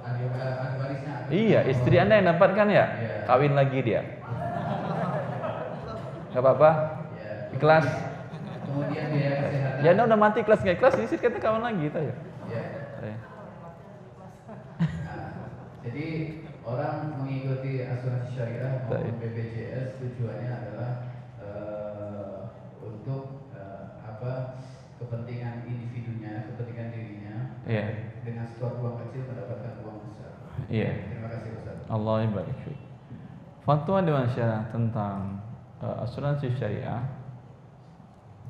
Speaker 3: ada warisnya.
Speaker 1: Iya, istri Anda yang dapatkan ya?
Speaker 3: Iya.
Speaker 1: Kawin lagi dia. Gak apa-apa?
Speaker 3: Ya.
Speaker 1: Ikhlas.
Speaker 3: Kemudian biaya kesehatan.
Speaker 1: Ya Anda udah mati, ikhlas nggak ikhlas, istri kita kawin lagi gitu ya.
Speaker 3: Ya. Jadi orang mengikuti asuransi syariah maupun BPJS tujuannya adalah untuk kepentingan individunya, kepentingan dirinya.
Speaker 1: Iya.
Speaker 3: Dengan store uang kecil mendapatkan uang besar.
Speaker 1: Iya.
Speaker 3: Terima kasih Ustaz.
Speaker 1: Allah barik fiik. Fatwa Dewan Syariah tentang asuransi syariah,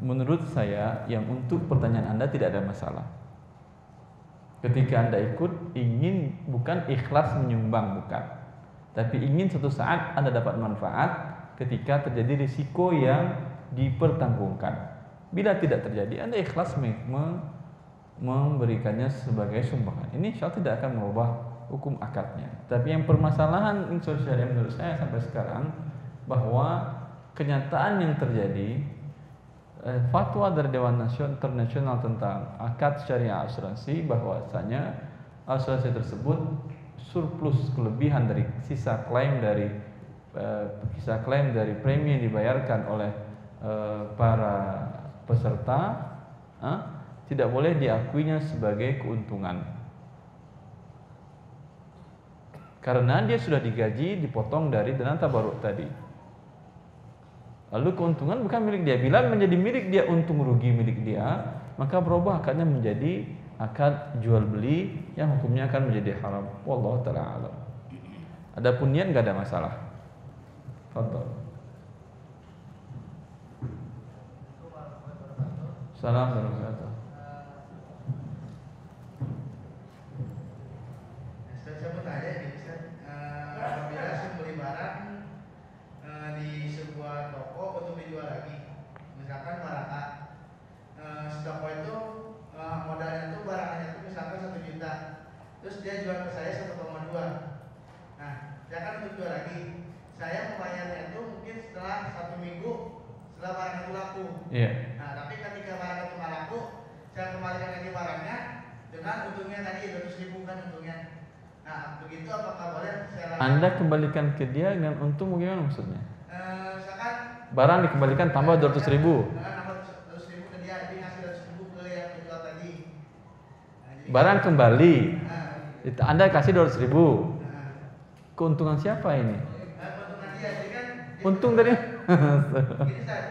Speaker 1: menurut saya yang untuk pertanyaan Anda tidak ada masalah. Ketika Anda ikut, ingin bukan ikhlas menyumbang, bukan, tapi ingin suatu saat Anda dapat manfaat ketika terjadi risiko yang dipertanggungkan. Bila tidak terjadi, Anda ikhlas memberikannya sebagai sumbangan. Ini insya Allah tidak akan merubah hukum akadnya. Tapi yang permasalahan insurans syariah menurut saya sampai sekarang, bahwa kenyataan yang terjadi, fatwa dari Dewan Internasional tentang akad syariah asuransi, bahwasanya asuransi tersebut surplus kelebihan dari sisa klaim dari premi yang dibayarkan oleh para peserta tidak boleh diakuinya sebagai keuntungan, karena dia sudah digaji, dipotong dari dana tabarruk tadi. Lalu keuntungan bukan milik dia. Bila menjadi milik dia, untung rugi milik dia, maka berubah akadnya menjadi akad jual beli yang hukumnya akan menjadi haram. Wallahu ta'ala alam. Adapun niat enggak ada masalah. Fadhal. Salam warahmatullahi wabarakatuh.
Speaker 4: Saya mau tanya nih, Ustaz, apabila saya beli barang di sebuah toko untuk dijual lagi, misalkan barang toko itu modalnya itu barangnya itu misalkan 1 juta, terus dia jual ke saya 1,2. Nah, saya kan untuk jual lagi, saya membayarnya itu mungkin setelah 1 minggu setelah barang itu laku.
Speaker 1: Iya.
Speaker 4: Nah, tapi ketika barang itu nggak laku, saya kembalikan lagi barangnya dengan untungnya tadi 200.000 kan untungnya. Nah, begitu apakah boleh saya
Speaker 1: Anda kembalikan ke dia dengan untung bagaimana maksudnya?
Speaker 4: Misalkan
Speaker 1: Barang dikembalikan tambah 200.000.
Speaker 4: tambah 200.000 ke dia, dia ngasih 200.000 ke yang dijual tadi. Nah, jadi
Speaker 1: Barang kembali.
Speaker 4: nah,
Speaker 1: Anda kasih 200.000.
Speaker 4: nah,
Speaker 1: Keuntungan siapa ini?
Speaker 4: keuntungan dia, jadi kan dia
Speaker 1: Untung tadi.
Speaker 4: Gini, Ustaz,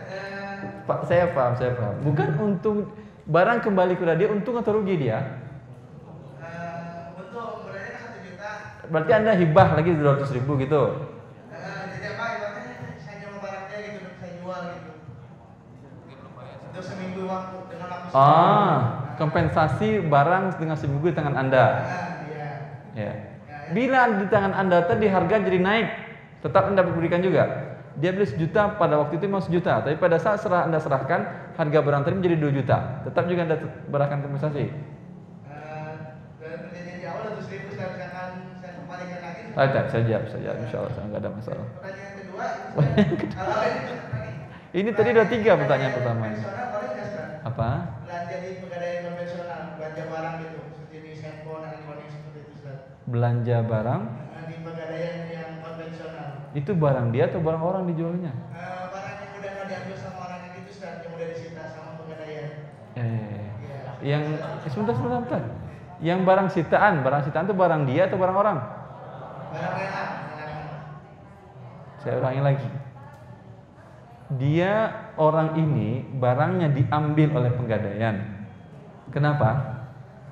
Speaker 1: Pak, saya paham. Bukan untung barang kembali ke dia, untung atau rugi dia?
Speaker 4: untung modalnya kan 1 juta.
Speaker 1: Berarti Anda hibah lagi 200.000 gitu.
Speaker 4: Jadi apa? Ibaratnya saya nyewa barang dia gitu, saya jual gitu. Untuk seminggu waktu dengan waktu
Speaker 1: Kompensasi barang dengan seminggu di tangan Anda.
Speaker 4: iya.
Speaker 1: Ya. Bila di tangan Anda tadi harga jadi naik, tetap Anda berikan juga. Dia beli 1 juta, pada waktu itu memang 1 juta, tapi pada saat Anda serahkan, harga barang tadi menjadi 2 juta. Tetap juga Anda berikan kompensasi.
Speaker 4: Dan perjanjian di awal 200.000, saya misalkan saya kembalikan lagi.
Speaker 1: Tidak, saya jawab, insya Allah nggak ada masalah.
Speaker 4: Pertanyaan kedua, kalau
Speaker 1: Ini tadi udah 3 pertanyaan pertama.
Speaker 4: konvensional boleh nggak, Ustaz?
Speaker 1: Apa?
Speaker 4: Belanja di pegadaian konvensional, belanja barang gitu, seperti handphone, elektronik seperti itu, Ustaz.
Speaker 1: Belanja barang,
Speaker 4: Di pegadaian yang konvensional.
Speaker 1: itu barang dia atau barang orang dijualnya?
Speaker 4: Barang yang udah nggak diambil sama orang yang itu, Ustaz, yang udah disita sama pegadaian.
Speaker 1: Yang sebentar. Yang barang sitaan itu barang dia atau barang orang?
Speaker 4: Barang yang
Speaker 1: Saya ulangi lagi. Dia orang ini barangnya diambil oleh pegadaian. Kenapa?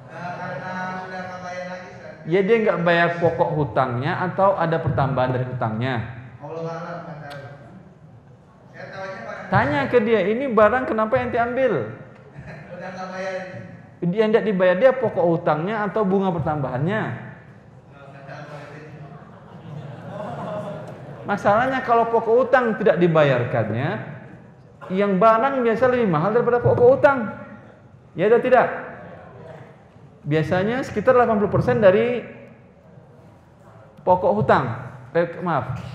Speaker 4: karena sudah nggak bayar lagi, Ustaz.
Speaker 1: Ya dia nggak bayar pokok hutangnya atau ada pertambahan dari hutangnya.
Speaker 4: Allah Ta'ala nggak tahu. Saya tahunya barang
Speaker 1: Tanya ke dia, ini barang kenapa yang diambil?
Speaker 4: udah nggak bayar.
Speaker 1: Dia tidak dibayar dia pokok hutangnya atau bunga pertambahannya.
Speaker 4: Nggak tahu itu.
Speaker 1: Masalahnya kalau pokok hutang tidak dibayarkannya, yang barang biasa lebih mahal daripada pokok hutang. Ya atau tidak? Biasanya sekitar 80% dari pokok hutang.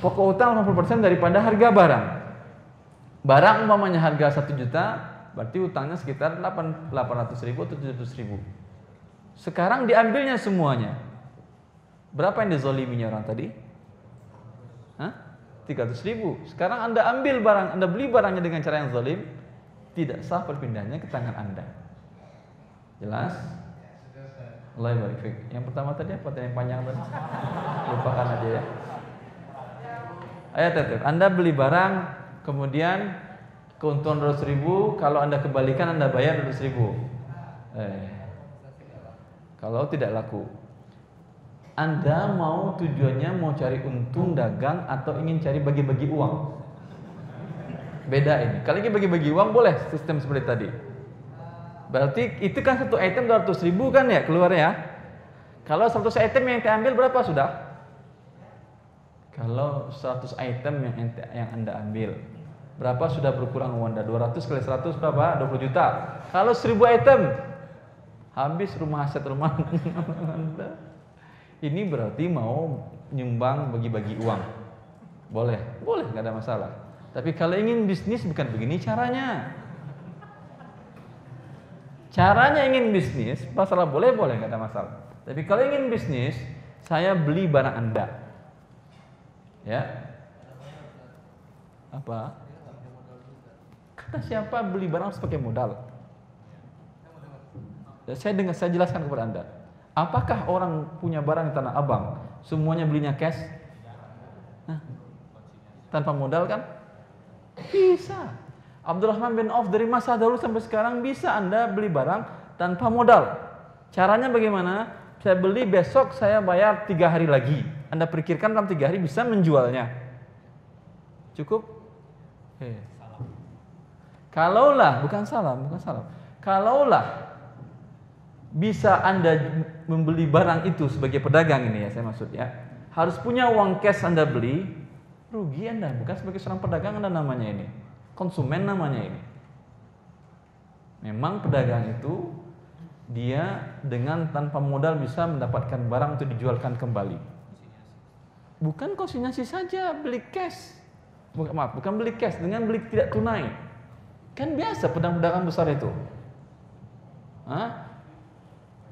Speaker 1: Pokok hutang 80% daripada harga barang. Barang umpamanya harga 1 juta, berarti hutangnya sekitar 800.000 atau 700.000. Sekarang diambilnya semuanya. Berapa yang dizoliminya orang tadi? 300.000. Sekarang Anda ambil barang, Anda beli barangnya dengan cara yang zalim, tidak sah perpindahannya ke tangan Anda. Jelas? Allah barik fiik. Yang pertama tadi apa? Yang panjang tadi? Lupakan aja ya. Ayo tetep. Anda beli barang, kemudian keuntungan 200.000, kalau Anda kembalikan Anda bayar 200.000. Kalau tidak laku, Anda mau tujuannya mau cari untung dagang atau ingin cari bagi-bagi uang? Beda ini. Kalau ingin bagi-bagi uang boleh sistem seperti tadi. Berarti itu kan satu item 200.000 kan ya keluar ya. Kalau 100 item yang diambil berapa sudah? Kalau 100 item yang Anda ambil, berapa sudah berkurang uang Anda? 200 kali 100 berapa? 20 juta. Kalau 1000 item, habis rumah aset rumah Anda. Ini berarti mau nyumbang bagi-bagi uang. Boleh, nggak ada masalah. Tapi kalau ingin bisnis bukan begini caranya. Caranya ingin bisnis, masalah boleh nggak ada masalah. Tapi kalau ingin bisnis, saya beli barang Anda. Ya. Apa? Kata siapa beli barang sebagai modal? Saya jelaskan kepada Anda. Apakah orang punya barang di Tanah Abang semuanya belinya cash? Tanpa modal kan? Bisa. Abdurrahman bin Auf dari masa dahulu sampai sekarang bisa Anda beli barang tanpa modal. Caranya bagaimana? Saya beli besok, saya bayar 3 hari lagi. Anda pikirkan dalam 3 hari bisa menjualnya. Cukup? Kalaulah, bukan salam. Kalaulah bisa Anda membeli barang itu sebagai pedagang ini ya, saya maksud ya. Harus punya uang cash Anda beli, rugi Anda. Bukan sebagai seorang pedagang Anda namanya ini. Konsumen namanya ini. Memang pedagang itu dia dengan tanpa modal bisa mendapatkan barang untuk dijualkan kembali. Bukan konsinyasi saja, beli cash. Bukan beli cash, dengan beli tidak tunai. Kan biasa pedagang-pedagang besar itu.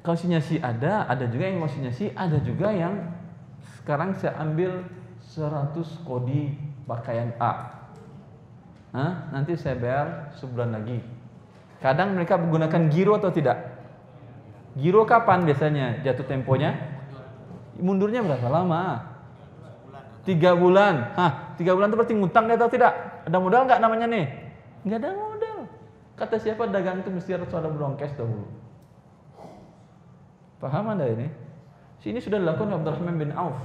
Speaker 1: Konsinyasi ada juga yang konsinyasi, ada juga yang sekarang saya ambil 100 kodi pakaian A. Nanti saya bayar sebulan lagi. Kadang mereka menggunakan giro atau tidak? Giro kapan biasanya jatuh temponya? Mundurnya berapa lama? 3 bulan. 3 bulan itu berarti ngutang atau tidak? Ada modal nggak namanya nih? Nggak ada modal. Kata siapa dagang itu mesti harus ada uang cash dahulu. Paham Anda ini? Ini sudah dilakukan oleh Abdurrahman bin Auf.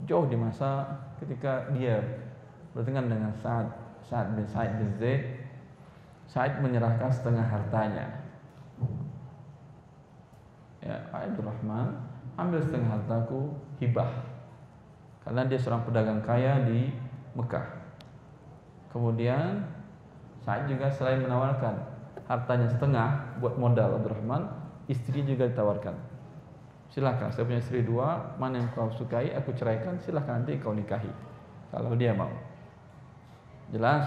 Speaker 1: Jauh di masa ketika dia bertengkar dengan Sa'ad bin Zaid. Sa'ad menyerahkan setengah hartanya. Ya, Abdurrahman, ambil setengah hartaku, hibah. Karena dia seorang pedagang kaya di Mekah. Kemudian Sa'ad juga selain menawarkan hartanya setengah buat modal Abdurrahman, istri juga ditawarkan. Silakan, saya punya istri 2, mana yang kau sukai aku ceraikan, silakan nanti kau nikahi kalau dia mau. Jelas?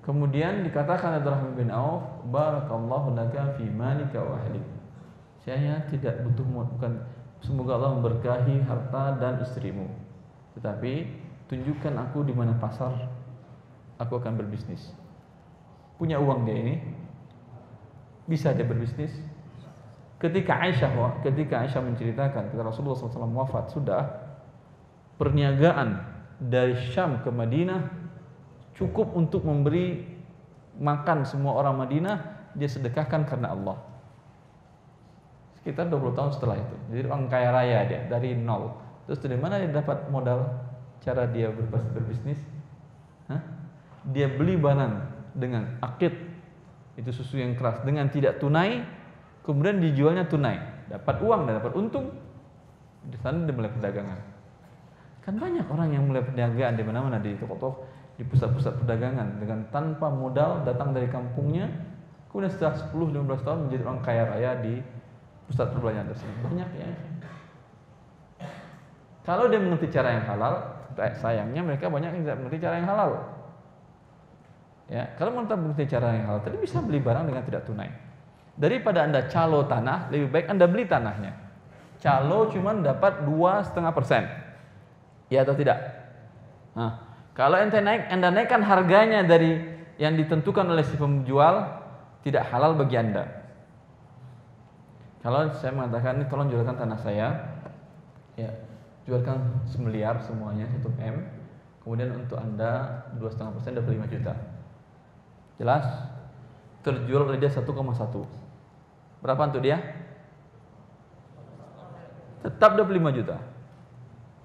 Speaker 1: Kemudian dikatakan Abdurrahman bin Auf, barakallahu laka fi malika wa ahlik. Saya tidak butuh, bukan semoga Allah memberkahi harta dan istrimu, tetapi tunjukkan aku di mana pasar aku akan berbisnis. Punya uang dia ini, bisa dia berbisnis. Ketika Aisyah menceritakan ketika Rasulullah SAW wafat, sudah perniagaan dari Syam ke Madinah cukup untuk memberi makan semua orang Madinah, dia sedekahkan karena Allah. Sekitar 20 tahun setelah itu. Jadi orang kaya raya dia dari nol. Terus dari mana dia dapat modal? Cara dia berbisnis? Dia beli barang dengan akid, itu susu yang keras, dengan tidak tunai, kemudian dijualnya tunai, dapat uang dan dapat untung. Di sana dia mulai perdagangan. Kan banyak orang yang mulai perdagangan di mana-mana, di toko-toko, di pusat-pusat perdagangan dengan tanpa modal, datang dari kampungnya, kemudian setelah 10-15 tahun menjadi orang kaya raya di pusat perbelanjaan tersebut. Banyak ya. Kalau dia mengerti cara yang halal, sayangnya mereka banyak yang tidak mengerti cara yang halal. Ya, kalau mengerti cara yang halal, tadi bisa beli barang dengan tidak tunai. Daripada Anda calo tanah, lebih baik Anda beli tanahnya. Calo cuma dapat 2,5%. Ya atau tidak? Kalau Anda naikkan harganya dari yang ditentukan oleh si penjual, tidak halal bagi Anda. Kalau saya mengatakan, ini tolong jualkan tanah saya, ya, jualkan 1 miliar semuanya, 1 M. Kemudian untuk Anda 2,5% dapat 5 juta. Jelas? Terjual oleh dia 1,1. Berapa untuk dia? Tetap 25 juta.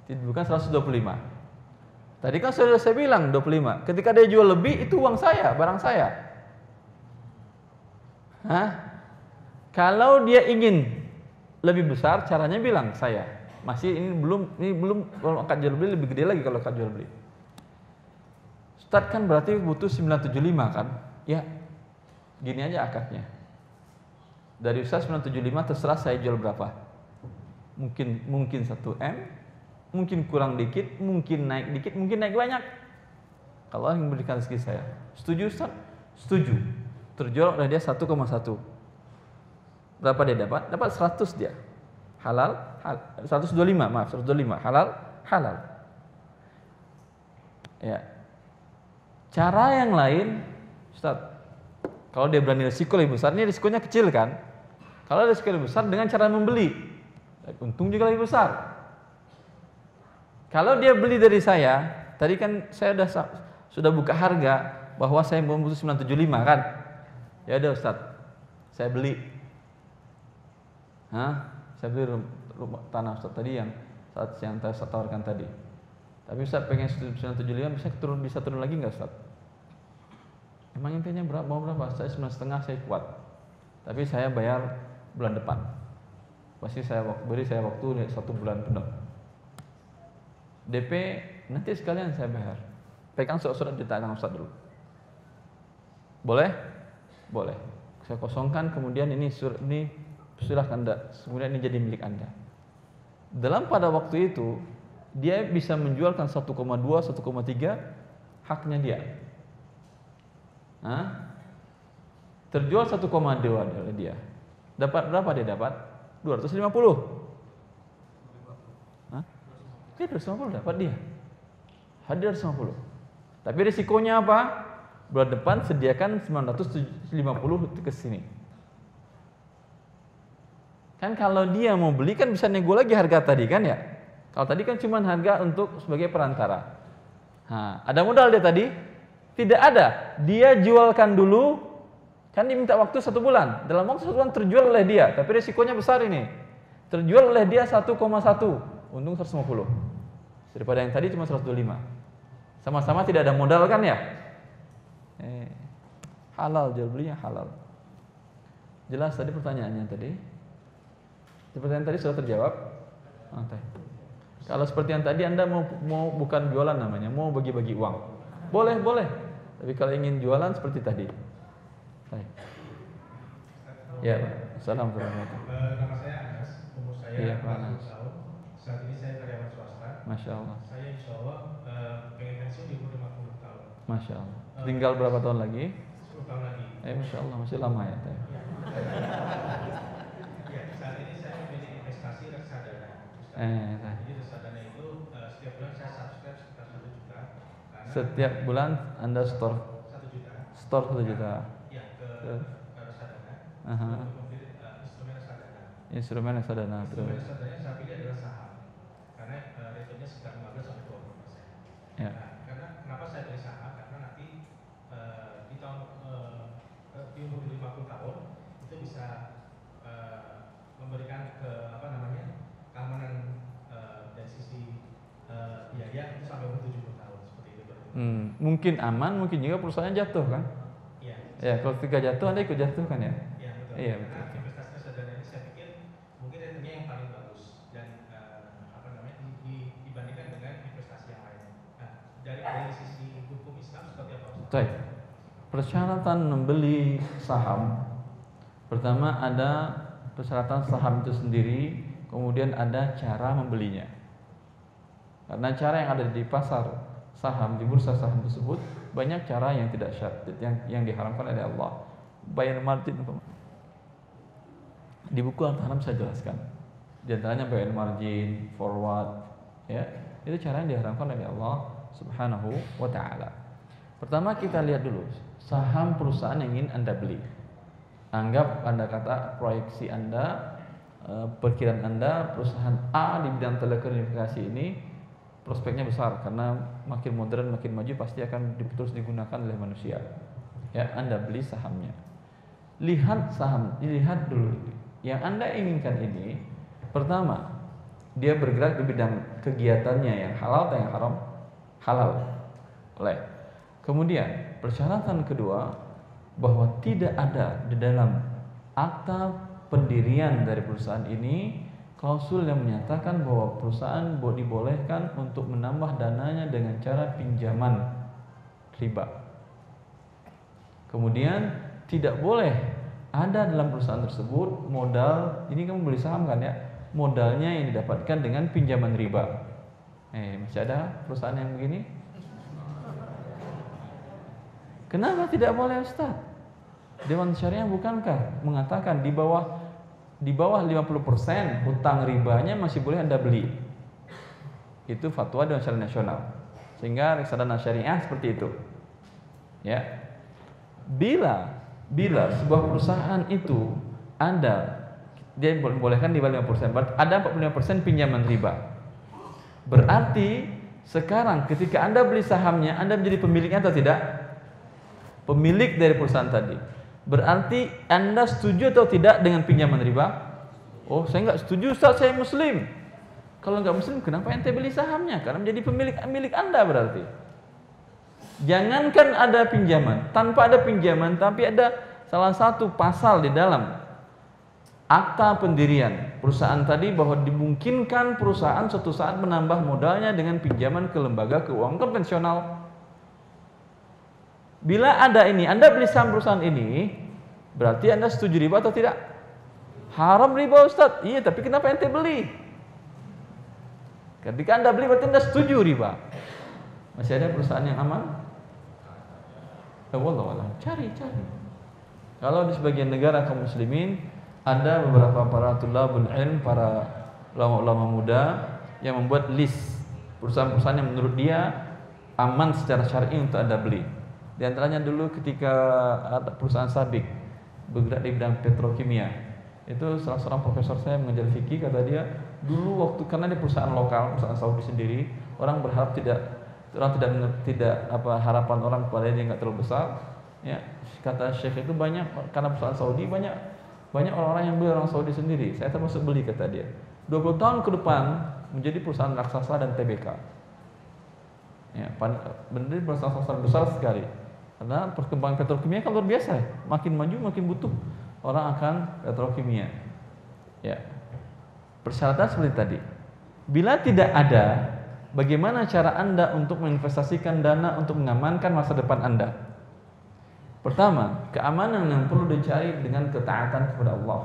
Speaker 1: Bukan 125. Tadi kan sudah saya bilang 25. Ketika dia jual lebih, itu uang saya, barang saya. Kalau dia ingin lebih besar, caranya bilang saya. Ini belum kalau akad jual beli lebih gede lagi kalau akad jual beli. Ustaz kan berarti butuh 975 kan? Ya. Gini aja akadnya. Dari Ustaz 975 terserah saya jual berapa. Mungkin 1 M, mungkin kurang dikit, mungkin naik dikit, mungkin naik banyak. Kalau Allah yang memberikan rezeki saya. Setuju Ustaz? Setuju. Terjual oleh dia 1,1. Berapa dia dapat? Dapat 100 dia. Halal, 125, maaf, 125. Halal. Ya. Cara yang lain, Ustaz, kalau dia berani risiko lebih besar, ini risikonya kecil kan? Kalau risiko lebih besar dengan cara membeli, untung juga lebih besar. Kalau dia beli dari saya, Tadi kan saya sudah buka harga bahwa saya mau butuh 975 kan? Ya udah Ustaz, saya beli. Saya beli rumah tanah Ustaz tadi yang saya tawarkan tadi. Tapi Ustaz pengen 975 bisa turun lagi nggak Ustaz? Emang intinya mau berapa? Saya 9,5 saya kuat. Tapi saya bayar bulan depan. Pasti beri saya waktu 1 bulan penuh. DP nanti sekalian saya bayar. Pegang surat di tangan Ustaz dulu. Boleh? Boleh. Saya kosongkan, kemudian ini silahkan Anda. Kemudian ini jadi milik Anda. Pada waktu itu dia bisa menjualkan 1,2, 1,3 haknya dia. Terjual 1,2 oleh dia. Dapat berapa dia dapat? 250. Dia 250 dapat dia. Hadir 250. Tapi risikonya apa? Bulan depan sediakan 950 ke sini. Kan kalau dia mau beli kan bisa nego lagi harga tadi kan ya? Kalau tadi kan cuma harga untuk sebagai perantara. Ada modal dia tadi? Tidak ada. Dia jualkan dulu, kan diminta waktu 1 bulan. Dalam waktu 1 bulan terjual oleh dia, tapi risikonya besar ini. Terjual oleh dia 1,1, untung 150. Daripada yang tadi cuma 125. Sama-sama tidak ada modal kan ya? Halal, jual belinya halal. Jelas tadi pertanyaannya tadi? Pertanyaan tadi sudah terjawab? Kalau seperti yang tadi Anda mau bukan jualan namanya, mau bagi-bagi uang. Boleh. Tapi kalau ingin jualan seperti tadi. Ya, Pak. Assalamualaikum warahmatullahi wabarakatuh.
Speaker 5: Nama saya Anas, umur saya 40 tahun. Saat ini saya karyawan swasta.
Speaker 1: Masya Allah.
Speaker 5: Saya insya Allah pengen pensiun di umur 50 tahun.
Speaker 1: Masya Allah. Tinggal berapa tahun lagi?
Speaker 5: 10 tahun lagi.
Speaker 1: Masya Allah, masih lama ya.
Speaker 5: Ya, saat ini saya memiliki investasi reksadana. Jadi reksadana itu setiap bulan saya subscribe sekitar 1 juta.
Speaker 1: Setiap bulan Anda store
Speaker 5: 1 juta.
Speaker 1: Store 1 juta.
Speaker 5: Ya, ke reksadana. Untuk membeli instrumen reksadana.
Speaker 1: Instrumen reksadana.
Speaker 5: Instrumen reksadana yang saya pilih adalah saham. Karena return-nya sekitar 15-20%.
Speaker 1: Ya.
Speaker 5: Karena kenapa saya pilih saham? Karena nanti di tahun di umur 50 tahun itu bisa memberikan keamanan dari sisi biaya itu sampai umur 70 tahun seperti itu.
Speaker 1: Mungkin aman, mungkin juga perusahaannya jatuh kan?
Speaker 5: Iya.
Speaker 1: Ya, kalau ketika jatuh Anda ikut jatuh kan ya?
Speaker 5: Iya, betul.
Speaker 1: Iya,
Speaker 5: Karena
Speaker 1: betul.
Speaker 5: investasi reksadana ini saya pikir mungkin returnnya yang paling bagus dan dibandingkan dengan investasi yang lain. Nah, dari sisi hukum Islam seperti apa?
Speaker 1: Baik. Persyaratan membeli saham, pertama ada persyaratan saham itu sendiri, kemudian ada cara membelinya. Karena cara yang ada di pasar saham, di bursa saham tersebut banyak cara yang tidak syar'i, yang diharamkan oleh Allah. Bayar margin, di buku Al-Haram saya jelaskan. Di antaranya bayar margin, forward, ya itu cara yang diharamkan oleh Allah Subhanahu wa Ta'ala. Pertama kita lihat dulu saham perusahaan yang ingin Anda beli. Anggap Anda kata proyeksi Anda, perkiraan Anda perusahaan A di bidang telekomunikasi ini prospeknya besar karena makin modern, makin maju pasti akan terus digunakan oleh manusia. Ya, Anda beli sahamnya. Lihat dulu yang Anda inginkan ini. Pertama, dia bergerak di bidang kegiatannya yang halal atau yang haram? Halal. Kemudian persyaratan kedua, bahwa tidak ada di dalam akta pendirian dari perusahaan ini klausul yang menyatakan bahwa perusahaan dibolehkan untuk menambah dananya dengan cara pinjaman riba. Kemudian tidak boleh ada dalam perusahaan tersebut modal, ini kamu beli saham kan ya, modalnya yang didapatkan dengan pinjaman riba. Masih ada perusahaan yang begini? Kenapa tidak boleh Ustaz? Dewan Syariah bukankah mengatakan di bawah 50% hutang ribanya masih boleh Anda beli? Itu fatwa Dewan Syariah Nasional. Sehingga reksadana syariah seperti itu. Ya. Bila sebuah perusahaan itu dia bolehkan di bawah 5%, berarti ada 45% pinjaman riba. Berarti Sekarang ketika Anda beli sahamnya, Anda menjadi pemiliknya atau tidak? Pemilik dari perusahaan tadi. Berarti Anda setuju atau tidak dengan pinjaman riba? Oh, saya nggak setuju, Ustaz, saya Muslim. Kalau nggak Muslim, kenapa ente beli sahamnya? Karena menjadi milik Anda berarti. Jangankan ada pinjaman, tanpa ada pinjaman, tapi ada salah satu pasal di dalam akta pendirian perusahaan tadi bahwa dimungkinkan perusahaan suatu saat menambah modalnya dengan pinjaman ke lembaga keuangan konvensional. Bila ada ini, Anda beli saham perusahaan ini, berarti Anda setuju riba atau tidak? Haram riba, Ustaz. Iya, tapi kenapa ente beli? Ketika Anda beli berarti Anda setuju riba. Masih ada perusahaan yang aman? Wallah, cari. Kalau di sebagian negara kaum muslimin ada beberapa para tulabul ilm, para ulama-ulama muda yang membuat list perusahaan-perusahaan yang menurut dia aman secara syar'i untuk Anda beli. Di antaranya dulu ketika ada perusahaan Sabik bergerak di bidang petrokimia. Itu salah seorang profesor saya mengajar fikih, kata dia, dulu waktu karena di perusahaan lokal, perusahaan Saudi sendiri, orang berharap tidak harapan orang kepada dia nggak terlalu besar. Ya, kata Syekh itu banyak karena perusahaan Saudi banyak orang-orang yang beli, orang Saudi sendiri. Saya termasuk beli, kata dia. 20 tahun ke depan menjadi perusahaan raksasa dan TBK. Ya, menjadi perusahaan raksasa besar sekali. Karena perkembangan petrokimia kan luar biasa. Makin maju makin butuh orang akan petrokimia. Ya. Persyaratan seperti tadi. Bila tidak ada, bagaimana cara Anda untuk menginvestasikan dana untuk mengamankan masa depan Anda? Pertama, keamanan yang perlu dicari dengan ketaatan kepada Allah.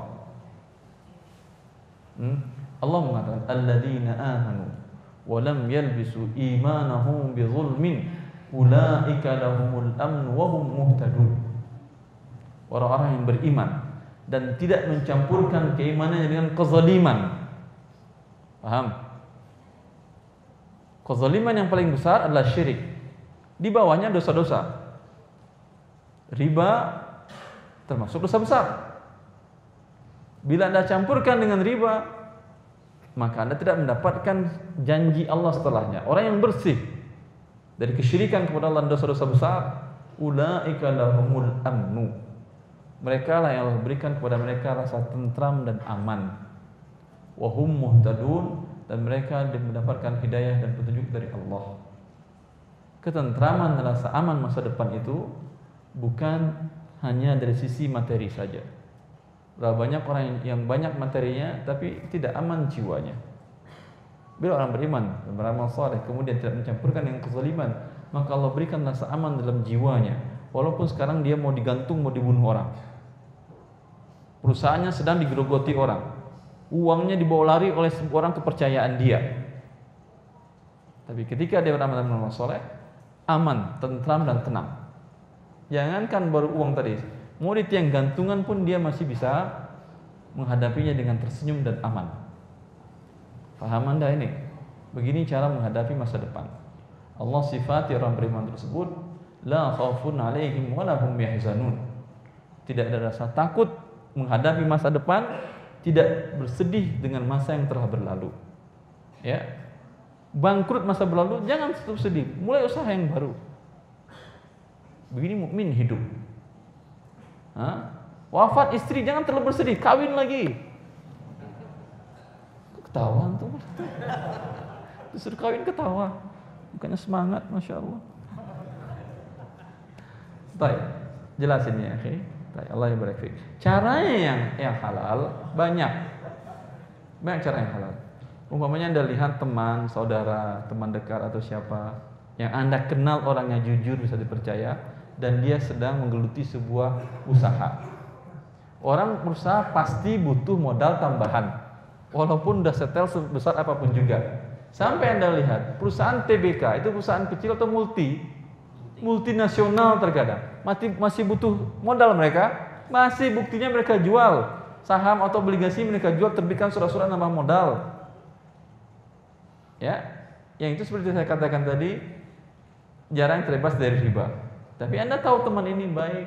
Speaker 1: Allah mengatakan, alladzina amanu wa lam yalbisu imanahum bizulmin ulaika lahumul amn wa hum muhtadun. Orang-orang yang beriman dan tidak mencampurkan keimanannya dengan kezaliman. Paham? Kezaliman yang paling besar adalah syirik. Di bawahnya dosa-dosa. Riba termasuk dosa besar. Bila Anda campurkan dengan riba, maka Anda tidak mendapatkan janji Allah setelahnya. Orang yang bersih dari kesyirikan kepada Allah dan dosa-dosa besar, ulaika lahumul amnu. Mereka lah yang Allah berikan kepada mereka rasa tentram dan aman. Wa hum muhtadun, dan mereka mendapatkan hidayah dan petunjuk dari Allah. Ketentraman dan rasa aman masa depan itu bukan hanya dari sisi materi saja. Berapa banyak orang yang banyak materinya tapi tidak aman jiwanya. Bila orang beriman dan beramal saleh kemudian tidak mencampurkan dengan kezaliman, maka Allah berikan rasa aman dalam jiwanya. Walaupun sekarang dia mau digantung, mau dibunuh orang, perusahaannya sedang digerogoti orang, uangnya dibawa lari oleh orang kepercayaan dia. Tapi ketika dia beramal dan beramal saleh, aman, tentram dan tenang. Jangankan baru uang tadi, mau di tiang gantungan pun dia masih bisa menghadapinya dengan tersenyum dan aman. Paham Anda ini? Begini cara menghadapi masa depan. Allah sifati orang beriman tersebut, la khaufun 'alaihim wa la hum yahzanun. Tidak ada rasa takut menghadapi masa depan, tidak bersedih dengan masa yang telah berlalu. Ya. Bangkrut masa berlalu, jangan terus sedih, mulai usaha yang baru. Begini mukmin hidup. Wafat istri, jangan terlalu bersedih, kawin lagi. Ketawa tuh. Disuruh kawin ketawa, bukannya semangat, masya Allah. Baik, jelasin ya, okay? Baik, Allah yang barik. Caranya yang halal banyak cara yang halal. Umpamanya Anda lihat teman, saudara, teman dekat atau siapa yang Anda kenal orangnya jujur, bisa dipercaya, dan dia sedang menggeluti sebuah usaha. Orang berusaha pasti butuh modal tambahan, walaupun udah setel sebesar apapun juga. Sampai Anda lihat perusahaan TBK itu perusahaan kecil atau multinasional terkadang masih butuh modal mereka, masih buktinya mereka jual saham atau obligasi, mereka jual, terbitkan surat-surat nambah modal. Ya, yang itu seperti saya katakan tadi, jarang terbebas dari riba. Tapi Anda tahu teman ini baik,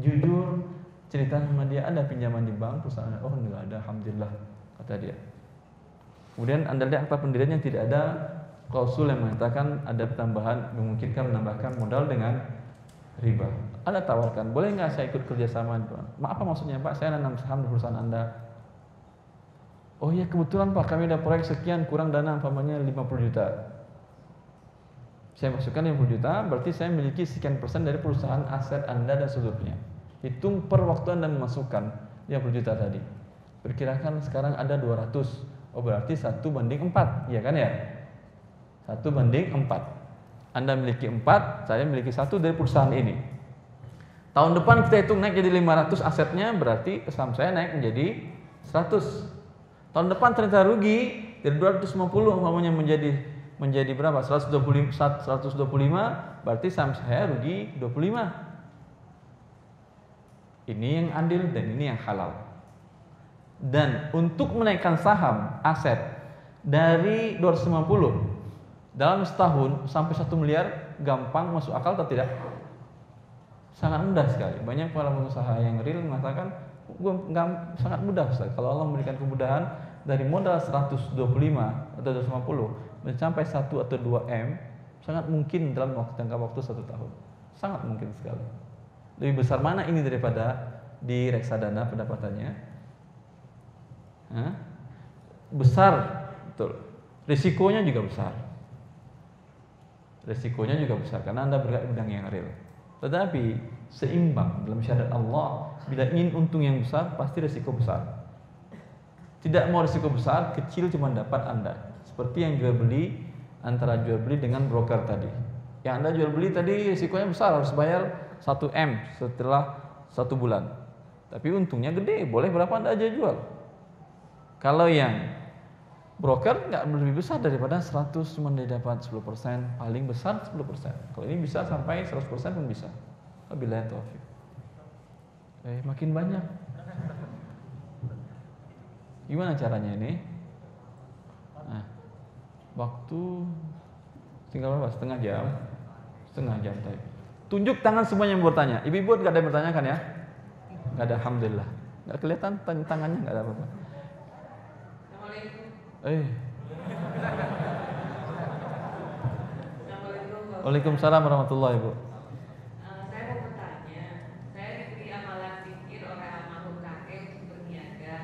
Speaker 1: jujur, cerita sama dia, ada pinjaman di bank, perusahaan, oh enggak ada, alhamdulillah, kata dia. Kemudian Anda lihat akta pendiriannya tidak ada klausul yang mengatakan ada tambahan memungkinkan menambahkan modal dengan riba. Anda tawarkan, boleh nggak saya ikut kerjasama? Apa maksudnya Pak? Saya nanam saham di perusahaan Anda. Oh iya kebetulan Pak, kami ada proyek sekian, kurang dana umpamanya 50 juta. Saya masukkan 50 juta, berarti saya memiliki sekian persen dari perusahaan aset Anda dan seluruhnya. Hitung per waktu Anda memasukkan 50 juta tadi. Perkirakan sekarang ada 200. Oh berarti 1:4, ya kan ya? 1:4. Anda memiliki 4, saya memiliki 1 dari perusahaan ini. Tahun depan kita hitung naik jadi 500 asetnya, berarti saham saya naik menjadi 100. Tahun depan ternyata rugi dari 250 umpamanya menjadi berapa? 125, berarti saham saya rugi 25. Ini yang adil dan ini yang halal. Dan untuk menaikkan saham aset dari 250 dalam setahun sampai 1 miliar gampang, masuk akal atau tidak? Sangat mudah sekali. Banyak para pengusaha yang real mengatakan sangat mudah Ustaz. Kalau Allah memberikan kemudahan dari modal 125 atau 250 mencapai 1 atau 2 M, sangat mungkin dalam jangka waktu 1 tahun. Sangat mungkin sekali. Lebih besar mana ini daripada di reksadana pendapatannya? Besar, betul. Risikonya juga besar. Risikonya juga besar karena Anda bergerak di bidang yang real. Tetapi seimbang dalam syariat Allah. Bila ingin untung yang besar, pasti risiko besar. Tidak mau risiko besar, kecil cuma dapat Anda. Seperti yang jual beli, antara jual beli dengan broker tadi. Yang Anda jual beli tadi risikonya besar, harus bayar 1 M setelah 1 bulan. Tapi untungnya gede, boleh berapa Anda aja jual. Kalau yang broker nggak lebih besar daripada 100, cuma dia dapat 10%, paling besar 10%. Kalau ini bisa sampai 100% pun bisa. Wabillahi taufiq. Makin banyak. Gimana caranya ini? Waktu tinggal berapa? Setengah jam tadi. Tunjuk tangan semua yang bertanya. Ibu-ibu nggak ada yang bertanya kan ya? Nggak ada, alhamdulillah. Nggak kelihatan tangannya, nggak ada apa-apa. Waalaikumsalam warahmatullahi wabarakatuh.
Speaker 6: Saya mau bertanya, saya diberi amalan zikir oleh almarhum kakek untuk berniaga.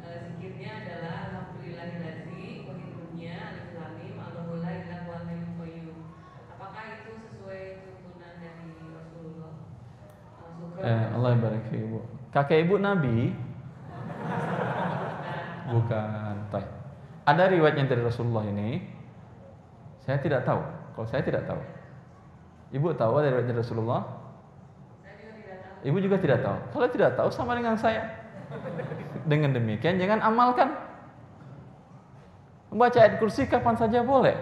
Speaker 6: Zikirnya adalah Alhamdulillahillazi wahiddunya al-Islamim Allahul la ilaha wal hayyul qayyum. Apakah itu sesuai tuntunan dari Rasulullah?
Speaker 1: Allah barik fi ibu. Kakek ibu Nabi? Bukan. Ada riwayatnya dari Rasulullah ini? Saya tidak tahu. Kalau saya tidak tahu. Ibu tahu ada riwayat dari Rasulullah?
Speaker 6: Saya juga tidak tahu.
Speaker 1: Ibu juga tidak tahu. Kalau tidak tahu sama dengan saya. Dengan demikian jangan amalkan. Membaca ayat kursi kapan saja boleh.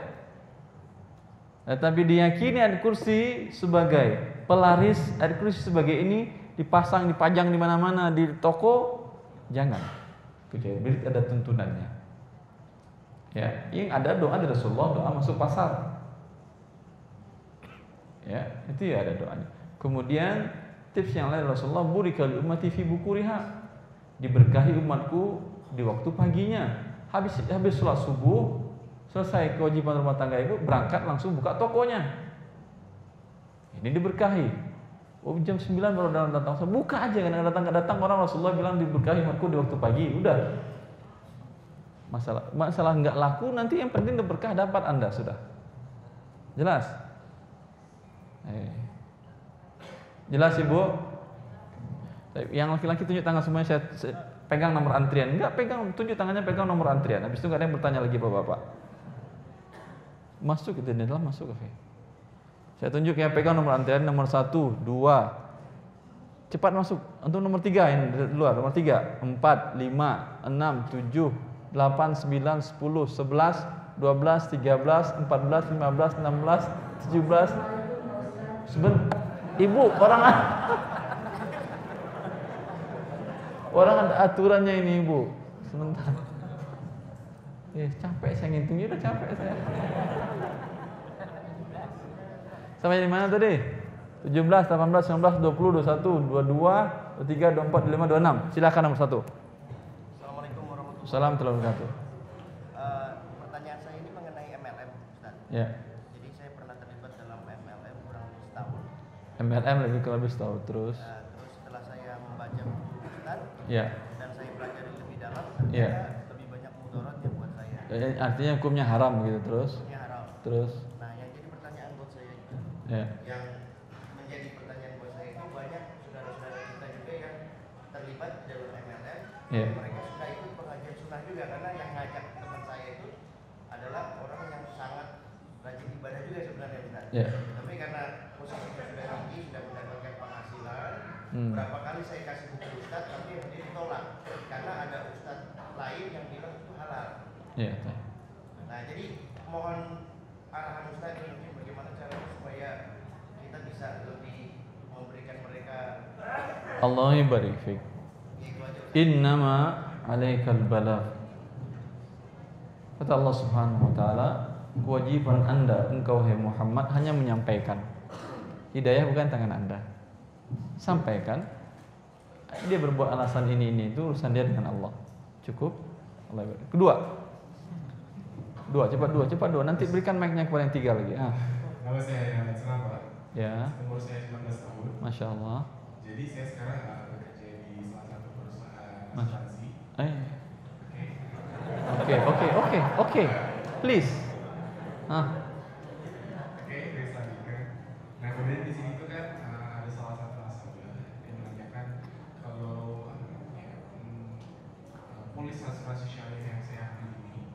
Speaker 1: Tetapi diyakini ayat kursi sebagai pelaris, ayat kursi sebagai ini dipajang di mana-mana di toko, jangan. Kecuali ada tuntunannya. Ya, yang ada doa dari Rasulullah, doa masuk pasar. Ya, itu ya ada doanya. Kemudian tips yang lain Rasulullah, burikal ummati fi bukuriha, diberkahi umatku di waktu paginya. Habis sholat subuh, selesai kewajiban rumah tangga ibu, berangkat langsung buka tokonya. Ini diberkahi. Oh, jam 9 baru datang. Buka aja, kan nggak datang orang. Rasulullah bilang diberkahi umatku di waktu pagi. Udah. Masalah nggak laku, nanti yang penting berkah dapat Anda sudah. Jelas? Jelas Ibu? Yang laki-laki tunjuk tangan semuanya, saya pegang nomor antrian. Enggak pegang, tunjuk tangannya pegang nomor antrian. Habis itu nggak ada yang bertanya lagi Bapak-bapak. Masuk itu, di dalam masuk. Saya tunjuk ya, pegang nomor antrian nomor 1, 2. Cepat masuk. Untuk nomor 3 yang di luar, nomor 3, 4, 5, 6, 7, 8, 9, 10, 11, 12, 13, 14, 15, 16, 17. Ibu, orang ada aturannya ini Ibu. Sebentar. Capek saya ngitungnya, udah capek saya. Sampai di mana tadi? 17, 18, 19, 20, 21, 22, 23, 24, 25, 26. Silakan nomor 1.
Speaker 7: Assalamualaikum warahmatullahi
Speaker 1: Assalamualaikum warahmatullahi wabarakatuh.
Speaker 7: Pertanyaan saya ini mengenai MLM, Ustaz.
Speaker 1: Ya.
Speaker 7: Jadi saya pernah terlibat dalam MLM kurang lebih setahun.
Speaker 1: MLM lebih setahun terus.
Speaker 7: Terus setelah saya membaca buku Ustaz,
Speaker 1: Ya.
Speaker 7: dan saya pelajari lebih dalam,
Speaker 1: Ya.
Speaker 7: ternyata lebih banyak mudaratnya buat saya.
Speaker 1: Artinya hukumnya haram gitu terus.
Speaker 7: Hukumnya haram.
Speaker 1: Terus.
Speaker 7: Nah, yang jadi pertanyaan buat saya juga,
Speaker 1: Ya.
Speaker 7: yang menjadi pertanyaan buat saya itu banyak saudara-saudara kita juga yang terlibat di dalam MLM.
Speaker 1: Ya.
Speaker 7: Mereka suka ikut pengajian sunnah juga, karena yang ngajak teman saya itu adalah orang yang sangat rajin ibadah juga sebenarnya, Ustaz.
Speaker 1: Ya.
Speaker 7: Tapi karena posisinya sudah tinggi, sudah mendapatkan penghasilan, berapa kali saya kasih buku Ustaz, tapi yang dia ditolak karena ada Ustaz lain yang bilang itu halal.
Speaker 1: Ya.
Speaker 7: Nah, jadi mohon arahan Ustaz ini mungkin bagaimana caranya supaya kita bisa lebih memberikan mereka.
Speaker 1: Allah barik fik.
Speaker 7: Itu aja, Ustaz.
Speaker 1: Innama alaikal balagh. Kata Allah Subhanahu wa taala, kewajiban Anda engkau hai Muhammad hanya menyampaikan. Hidayah bukan tangan Anda. Sampaikan. Dia berbuat alasan ini itu urusan dia dengan Allah. Cukup. Allah barik. Kedua. Cepat dua. Nanti berikan mic-nya kepada yang tiga lagi.
Speaker 8: Nama saya Ahmad Salam, Pak.
Speaker 1: Ya.
Speaker 8: Umur saya 19 tahun.
Speaker 1: Masya Allah.
Speaker 8: Jadi saya sekarang bekerja di salah satu perusahaan asuransi.
Speaker 1: Oke. Please.
Speaker 8: Oke, saya lanjutkan. Nah, kemudian di sini tuh kan ada salah satu nasabah yang menanyakan kalau polis asuransi syariah yang saya ambil ini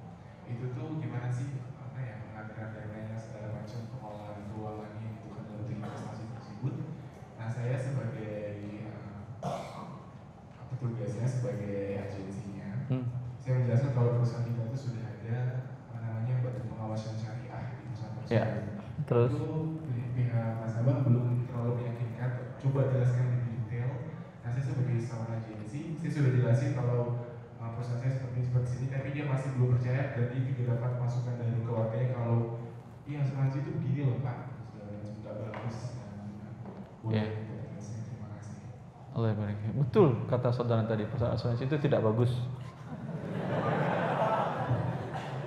Speaker 8: itu tuh gimana sih pengaturan dananya segala macam, pengelolaan keuangannya itu kan untuk investasi tersebut. Nah, saya sebagai tugasnya sebagai agensinya, saya menjelaskan kalau perusahaan kita itu sudah ada badan pengawasan syariah di perusahaan tersebut.
Speaker 1: Ya. Terus
Speaker 8: itu pihak nasabah belum terlalu meyakinkan. Coba jelaskan lebih detail. Nah, saya sebagai seorang agensi, saya sudah jelasin kalau perusahaan saya seperti ini, tapi dia masih belum percaya dan dia juga dapat masukan dari keluarganya kalau asuransi itu begini loh Pak, sudah bagus. Boleh. Terima kasih.
Speaker 1: Allah barik. Betul kata saudara tadi, perusahaan asuransi itu tidak bagus.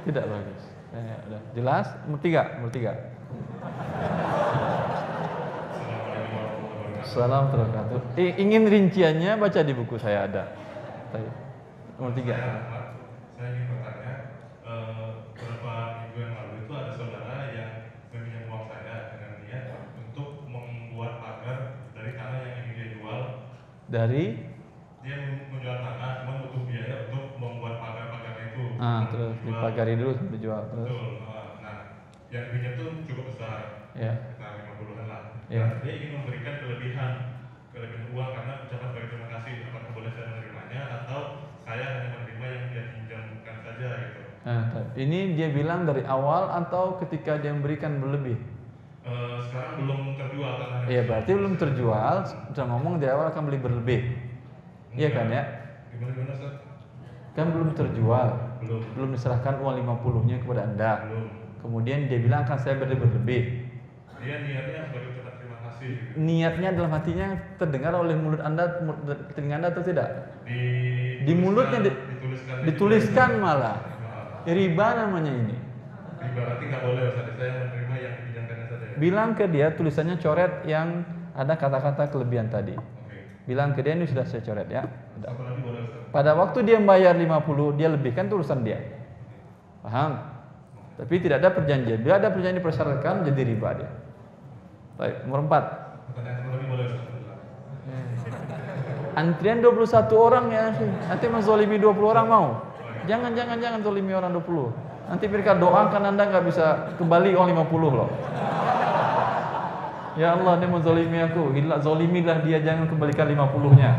Speaker 1: Tidak bagus. Udah jelas. Nomor tiga. Salam terbatas. Ingin rinciannya baca di buku saya ada. Nomor 3.
Speaker 8: Saya ingin bertanya, beberapa minggu yang lalu itu ada saudara yang meminjam uang saya dengan niat untuk membuat pagar dari tanah yang ingin dia jual. Dia menjual tanah, cuma butuh biaya untuk membuat pagar-pagarnya itu.
Speaker 1: Terus dipagari dulu sampai jual. Terus.
Speaker 8: Betul. Nah, yang pinjam itu cukup besar, sekitar 50-an lah. Nah, dia ingin memberikan kelebihan uang karena ucapan sebagai terima kasih. Apakah boleh saya menerimanya atau saya hanya menerima yang dia pinjamkan saja gitu?
Speaker 1: Ini dia bilang dari awal atau ketika dia memberikan berlebih?
Speaker 8: Sekarang belum terjual tanahnya.
Speaker 1: Iya, berarti belum terjual. Sudah ngomong dari awal akan beli berlebih. Iya kan ya?
Speaker 8: Gimana Ustaz?
Speaker 1: Kan belum terjual.
Speaker 8: Belum
Speaker 1: diserahkan uang 50-nya kepada Anda.
Speaker 8: Belum.
Speaker 1: Kemudian dia bilang akan saya beri berlebih.
Speaker 8: Dia niatnya sebagai ucapan terima kasih. Gitu.
Speaker 1: Niatnya dalam hatinya terdengar oleh mulut Anda, telinga Anda atau tidak?
Speaker 8: Di
Speaker 1: mulutnya dituliskan malah. Riba namanya ini.
Speaker 8: Riba berarti nggak boleh Ustaz. Saya menerima yang dipinjamkannya saja.
Speaker 1: Bilang ke dia tulisannya coret yang ada kata-kata kelebihan tadi. Bilang ke dia ini sudah saya coret ya. Pada waktu dia membayar 50, dia lebihkan itu urusan dia. Paham? Tapi tidak ada perjanjian. Bila ada perjanjian dipersyaratkan jadi riba dia. Baik, nomor 4. Antrian 21 orang ya. Nanti menzolimi 20 orang mau? Jangan zolimi orang 20. Nanti mereka doakan Anda nggak bisa kembali uang 50 loh. Ya Allah, dia menzolimi aku. Gila, zolimilah dia, jangan kembalikan 50-nya.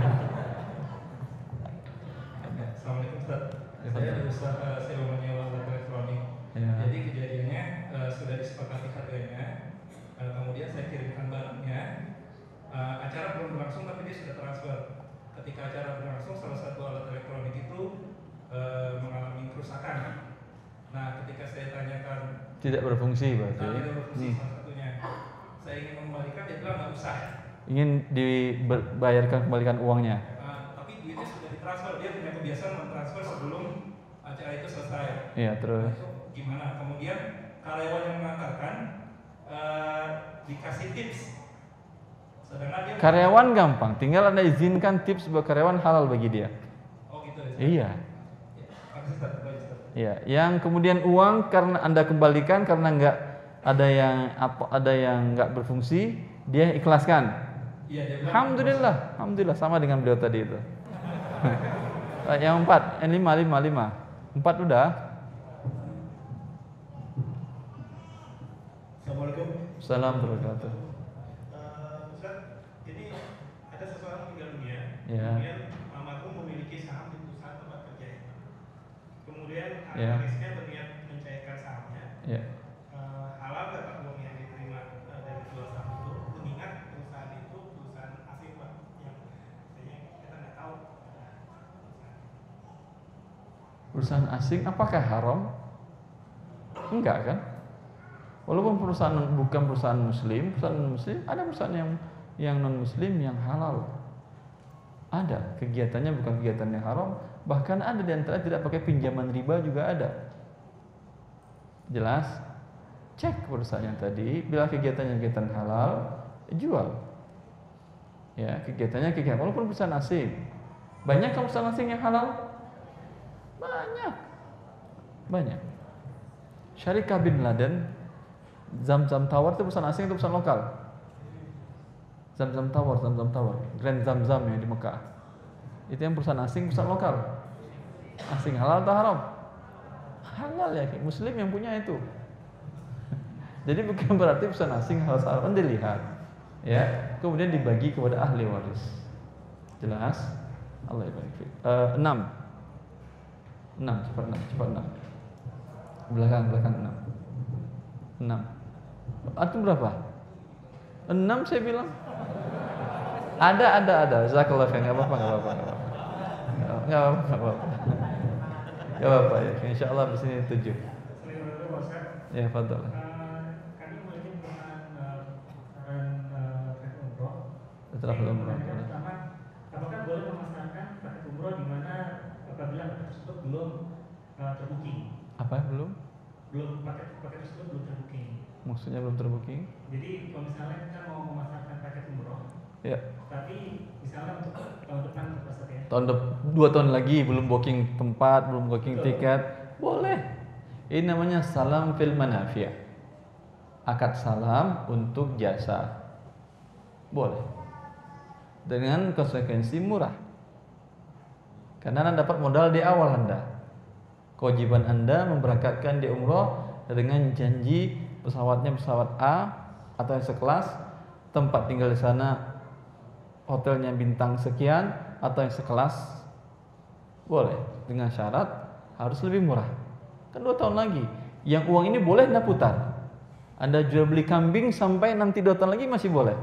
Speaker 5: Assalamualaikum Ustaz. Saya ada usaha sewa menyewa alat elektronik. Jadi kejadiannya sudah disepakati harganya. Kemudian saya kirimkan barangnya. Acara belum berlangsung tapi dia sudah transfer. Ketika acara berlangsung, salah satu alat elektronik itu mengalami kerusakan. Nah, ketika saya tanyakan
Speaker 1: tidak berfungsi berarti.
Speaker 5: Tidak berfungsi salah satunya. Saya ingin mengembalikan, dia bilang nggak usah.
Speaker 1: Ingin dibayarkan kembalikan uangnya.
Speaker 5: Tapi duitnya sudah ditransfer, dia punya kebiasaan mentransfer sebelum acara itu selesai.
Speaker 1: Iya, terus.
Speaker 5: Nah, itu gimana? Kemudian karyawan yang mengantarkan dikasih tips. Sedangkan dia
Speaker 1: Karyawan gampang, tinggal Anda izinkan tips buat karyawan halal bagi dia.
Speaker 5: Oh gitu ya.
Speaker 1: Iya.
Speaker 5: Makasih, Ustaz.
Speaker 1: Iya, yang kemudian uang karena Anda kembalikan karena nggak ada yang nggak berfungsi, dia ikhlaskan.
Speaker 5: Iya, dia bilang,
Speaker 1: Alhamdulillah sama dengan beliau tadi itu. Yang 4, yang 5. 4 udah.
Speaker 5: Assalamualaikum.
Speaker 1: Assalamualaikum warahmatullahi wabarakatuh.
Speaker 9: Ustaz, jadi ada seseorang meninggal dunia,
Speaker 1: Ya.
Speaker 9: kemudian almarhum memiliki saham di perusahaan tempat kerja itu. Kemudian
Speaker 1: Ya.
Speaker 9: warisnya berniat mencairkan sahamnya.
Speaker 1: Ya.
Speaker 9: Halal nggak Pak uang yang diterima dari jual saham itu? Mengingat perusahaan itu perusahaan asing Pak, yang kayaknya kita nggak tahu.
Speaker 1: Perusahaan asing apakah haram? Enggak kan? Walaupun perusahaan bukan perusahaan muslim ada perusahaan yang non muslim yang halal. Ada, kegiatannya bukan kegiatan yang haram, bahkan ada di antara tidak pakai pinjaman riba juga ada. Jelas? Cek perusahaannya tadi, bila kegiatannya kegiatan halal, jual. Ya, kegiatannya walaupun perusahaan asing. Banyak kan perusahaan asing yang halal? Banyak. Syarikah bin Laden, Zamzam Tower itu perusahaan asing atau perusahaan lokal? Zamzam Tower, Grand Zamzam yang di Mekah. Itu yang perusahaan asing, perusahaan lokal. Asing halal atau haram? Halal ya, muslim yang punya itu. Jadi bukan berarti perusahaan asing halal haram, dilihat. Ya, kemudian dibagi kepada ahli waris. Jelas? Allah barik. 6, cepat 6. Belakang 6. Antum berapa? 6 saya bilang. Ada. Jazakallah khair. Enggak apa-apa. Enggak apa-apa ya. Insyaallah di sini 7. Ya, fadhal.
Speaker 9: Kami mungkin dengan paket umroh.
Speaker 1: Setelah umroh.
Speaker 9: Pertama, apakah boleh memasarkan paket umroh di mana apabila paket tersebut belum terbooking?
Speaker 1: Apa belum?
Speaker 9: Paket tersebut belum terbooking.
Speaker 1: Maksudnya belum terbooking?
Speaker 9: Jadi kalau misalnya kita mau memasarkan paket umroh,
Speaker 1: Ya.
Speaker 9: tapi misalnya untuk tahun depan Ustaz ya.
Speaker 1: 2 tahun lagi belum booking tempat, belum booking tiket, boleh. Ini namanya salam fil manafi'. Akad salam untuk jasa. Boleh. Dengan konsekuensi murah. Karena Anda dapat modal di awal Anda. Kewajiban Anda memberangkatkan di umroh dengan janji pesawatnya pesawat A atau yang sekelas, tempat tinggal di sana hotelnya bintang sekian atau yang sekelas, boleh, dengan syarat harus lebih murah. Kan 2 tahun lagi, yang uang ini boleh Anda putar. Anda jual beli kambing sampai nanti 2 tahun lagi masih boleh.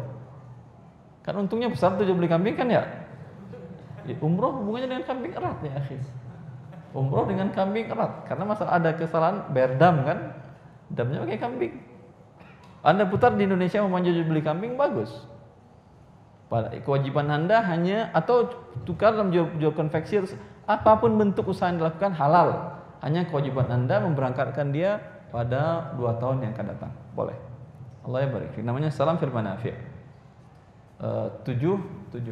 Speaker 1: Kan untungnya besar tuh jual beli kambing kan ya. Umroh hubungannya dengan kambing erat ya akhir. Umroh dengan kambing erat karena masalah ada kesalahan bayar dam kan, damnya pakai kambing. Anda putar di Indonesia mau jual beli kambing bagus. Kewajiban Anda hanya atau tukar dalam jual konveksi, apapun bentuk usaha yang dilakukan halal. Hanya kewajiban Anda memberangkatkan dia pada 2 tahun yang akan datang. Boleh. Allah ya barik. Namanya salam fil manafi'. 7 dulu. 7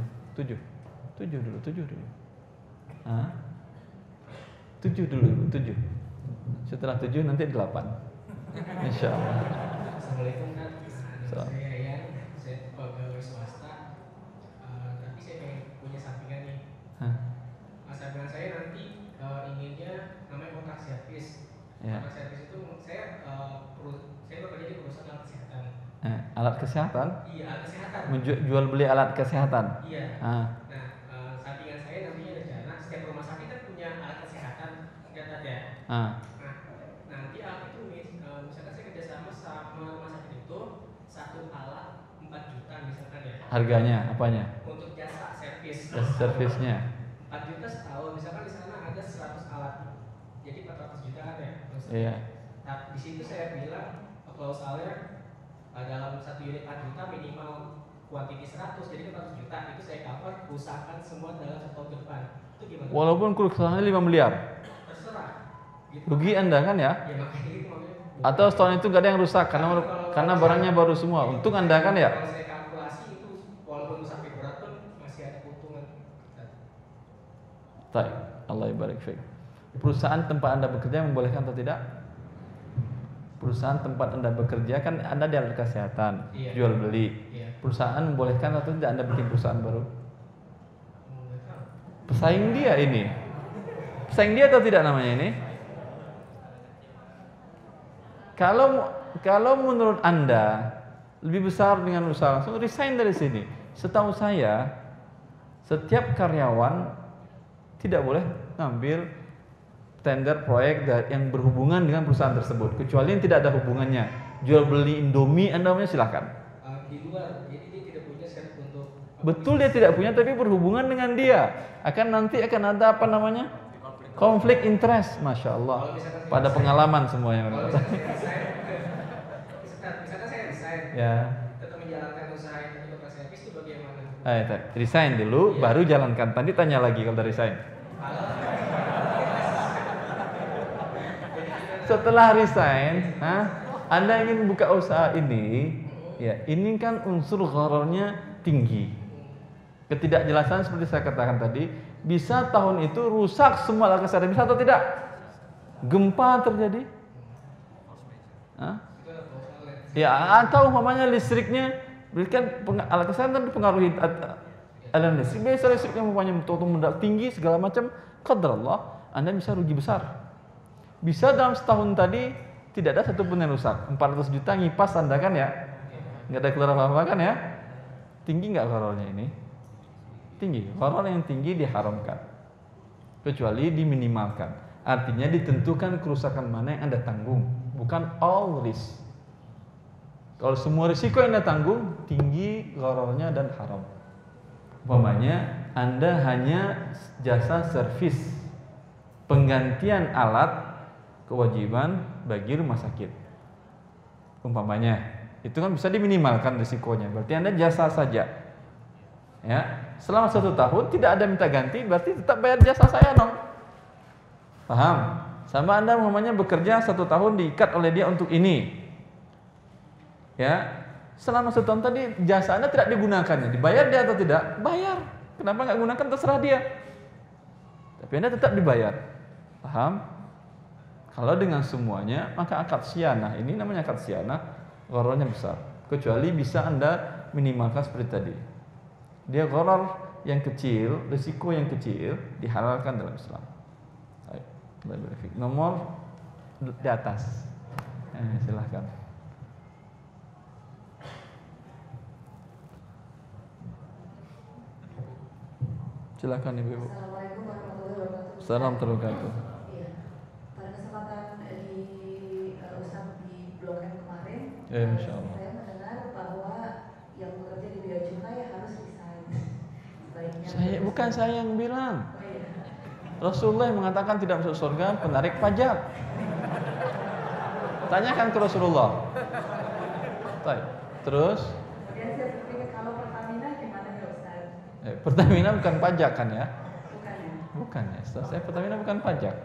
Speaker 1: dulu. Setelah 7 nanti 8. Insyaallah.
Speaker 2: Assalamualaikum Kak.
Speaker 1: Salam.
Speaker 2: Saya pegawai swasta, tapi saya pengen punya sampingan nih. Sampingan saya nanti inginnya namanya kontrak servis.
Speaker 1: Ya.
Speaker 2: Kontrak servis itu saya bekerja di perusahaan alat kesehatan.
Speaker 1: Alat kesehatan?
Speaker 2: Iya, alat kesehatan.
Speaker 1: Jual beli alat kesehatan.
Speaker 2: Iya. Nah, sampingan saya nantinya rencana setiap rumah sakit kan punya alat kesehatan, ya. Nah, nanti alat itu misalkan saya kerjasama sama rumah sakit itu, satu alat 4 juta misalkan ya.
Speaker 1: Harganya apanya?
Speaker 2: Untuk jasa servis.
Speaker 1: Servisnya.
Speaker 2: 4 juta setahun, misalkan di sana ada 100 alat, jadi 400 juta kan ya.
Speaker 1: Iya.
Speaker 2: Nah, di situ saya bilang klausalnya dalam 1 unit 4 juta minimal kuantiti 100, jadi 400 juta itu saya cover usahakan semua dalam 1 tahun ke depan. Itu gimana?
Speaker 1: Walaupun kerugiannya 5 miliar.
Speaker 2: Terserah. Gitu.
Speaker 1: Rugi Anda kan ya?
Speaker 2: Ya makanya gitu makanya.
Speaker 1: Atau setahun itu gak ada yang rusak karena barangnya baru semua. Untung Anda kan ya?
Speaker 10: Kalau saya kalkulasi itu walaupun sampai berat pun masih ada keuntungan.
Speaker 1: Baik, Allah barik fiik. Perusahaan tempat Anda bekerja membolehkan atau tidak? Perusahaan tempat Anda bekerja kan Anda di alat kesehatan,
Speaker 10: Iya.
Speaker 1: jual beli.
Speaker 10: Iya.
Speaker 1: Perusahaan membolehkan atau tidak Anda bikin perusahaan baru? Pesaing dia ini. Pesaing dia atau tidak namanya ini? Kalau menurut Anda lebih besar dengan usaha langsung, resign dari sini. Setahu saya, setiap karyawan tidak boleh ngambil tender proyek yang berhubungan dengan perusahaan tersebut, kecuali yang tidak ada hubungannya. Jual beli Indomie Anda punya silakan.
Speaker 10: Di luar, jadi dia tidak punya set untuk.
Speaker 1: Betul dia tidak punya, tapi berhubungan dengan dia. Nanti akan ada apa namanya? Konflik interest, masya Allah. Pada pengalaman semuanya.
Speaker 10: Kalau misalkan saya resign,
Speaker 1: Ya.
Speaker 10: tetap menjalankan usaha itu untuk servis itu bagaimana?
Speaker 1: Resign dulu, baru jalankan. Tadi tanya lagi kalau udah resign. Setelah resign, Anda ingin buka usaha ini, ya ini kan unsur gharornya tinggi. Ketidakjelasan seperti saya katakan tadi, bisa tahun itu rusak semua alat kesehatan, bisa atau tidak? Gempa terjadi? Ya, atau umpamanya listriknya, kan alat kesehatan dipengaruhi aliran listrik. Biasa listriknya umpamanya meledak tinggi segala macam, qadarullah, Anda bisa rugi besar. Bisa dalam setahun tadi tidak ada satupun yang rusak. 400 juta ngipas Anda kan ya, nggak ada keluar apa-apa kan ya? Tinggi nggak gharornya ini? Tinggi. Gharor yang tinggi diharamkan, kecuali diminimalkan. Artinya ditentukan kerusakan mana yang Anda tanggung, bukan all risk. Kalau semua risiko yang Anda tanggung, tinggi gharornya dan haram. Umpamanya Anda hanya jasa servis, penggantian alat, kewajiban bagi rumah sakit. Umpamanya, itu kan bisa diminimalkan risikonya. Berarti Anda jasa saja. Ya, selama 1 tahun tidak ada minta ganti, berarti tetap bayar jasa saya dong. Paham? Sama Anda umpamanya bekerja 1 tahun diikat oleh dia untuk ini. Ya, selama 1 tahun tadi jasa Anda tidak digunakannya, dibayar dia atau tidak? Bayar. Kenapa nggak gunakan, terserah dia. Tapi Anda tetap dibayar. Paham? Kalau dengan semuanya, maka akad syianah, ini namanya akad syianah, gharornya besar. Kecuali bisa Anda minimalkan seperti tadi. Dia gharar yang kecil, risiko yang kecil dihalalkan dalam Islam. Baik, nomor di atas. Silahkan. Silakan Ibu.
Speaker 11: Assalamualaikum warahmatullahi wabarakatuh.
Speaker 1: Salam terbaik.
Speaker 11: Iya. Pada kesempatan di Ustaz di Blok M kemarin,
Speaker 1: Insya Allah.
Speaker 11: saya mendengar bahwa yang bekerja di bea cukai harus resign.
Speaker 1: Bukan saya yang bilang.
Speaker 11: Oh, iya.
Speaker 1: Rasulullah yang mengatakan tidak masuk surga penarik pajak. Tanyakan ke Rasulullah. Baik. Terus?
Speaker 11: Kemudian saya berpikir kalau Pertamina gimana ya Ustaz?
Speaker 1: Pertamina bukan pajak kan ya?
Speaker 11: Bukan ya?
Speaker 1: Bukan ya. Setahu saya Pertamina bukan pajak.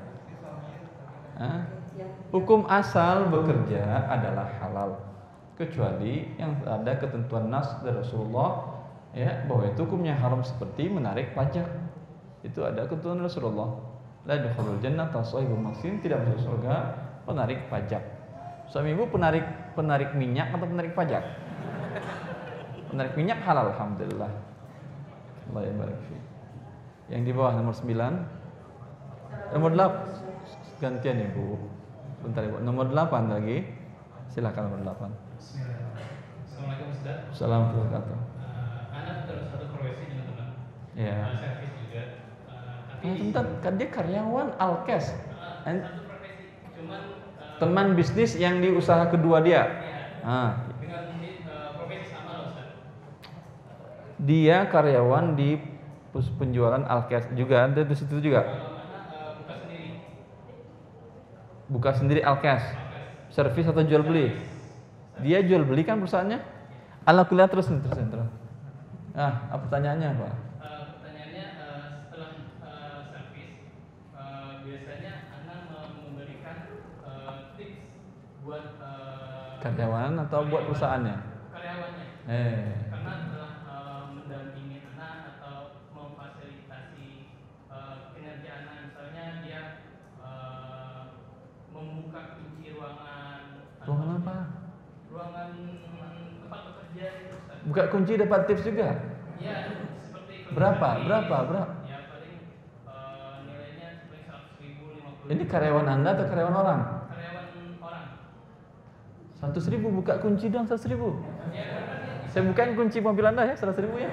Speaker 1: Hukum asal bekerja adalah halal, kecuali yang ada ketentuan nas dari Rasulullah ya bahwa itu hukumnya haram seperti menarik pajak. Itu ada ketentuan Rasulullah. La yadkhulul jannata shahibul maksin, tidak masuk surga penarik pajak. Suami ibu penarik minyak atau penarik pajak? Penarik minyak halal, alhamdulillah. Allah ya barik fi. Yang di bawah nomor 9. Nomor 8. Gantian Ibu. Bentar Ibu. Nomor 8 lagi. Silakan nomor 8.
Speaker 5: Assalamualaikum Ustaz.
Speaker 1: Assalamualaikum warahmatullahi wabarakatuh.
Speaker 5: Anak terus satu profesi dengan teman.
Speaker 1: Iya.
Speaker 5: Servis juga. Tapi
Speaker 1: Bentar, kan dia karyawan Alkes.
Speaker 5: satu profesi. Cuman
Speaker 1: Teman bisnis yang di usaha kedua dia.
Speaker 5: dengan profesi sama loh Ustaz.
Speaker 1: Dia karyawan di penjualan Alkes juga, ada di situ juga.
Speaker 5: Buka sendiri.
Speaker 1: Buka sendiri Alkes. Servis atau jual beli? Dia jual beli kan perusahaannya? Ala kuliah terus. Apa pertanyaannya Pak?
Speaker 5: Pertanyaannya setelah servis biasanya Anda memberikan tips buat
Speaker 1: Karyawan atau buat perusahaannya?
Speaker 12: Karyawannya. Karena adalah mendampingi anak atau memfasilitasi kinerja anak, misalnya dia membuka kunci ruangan.
Speaker 1: Ruangan apa?
Speaker 12: Ruangan tempat bekerja itu.
Speaker 1: Buka kunci dapat tips juga?
Speaker 12: Iya, seperti
Speaker 1: berapa?
Speaker 12: Ya paling nilainya seperti 100.000, 50.000.
Speaker 1: Ini karyawan Anda atau karyawan orang?
Speaker 12: Karyawan orang.
Speaker 1: 100.000 buka kunci dong, 100.000.
Speaker 12: Ya,
Speaker 1: Saya bukain kunci mobil Anda ya, 100.000 ya.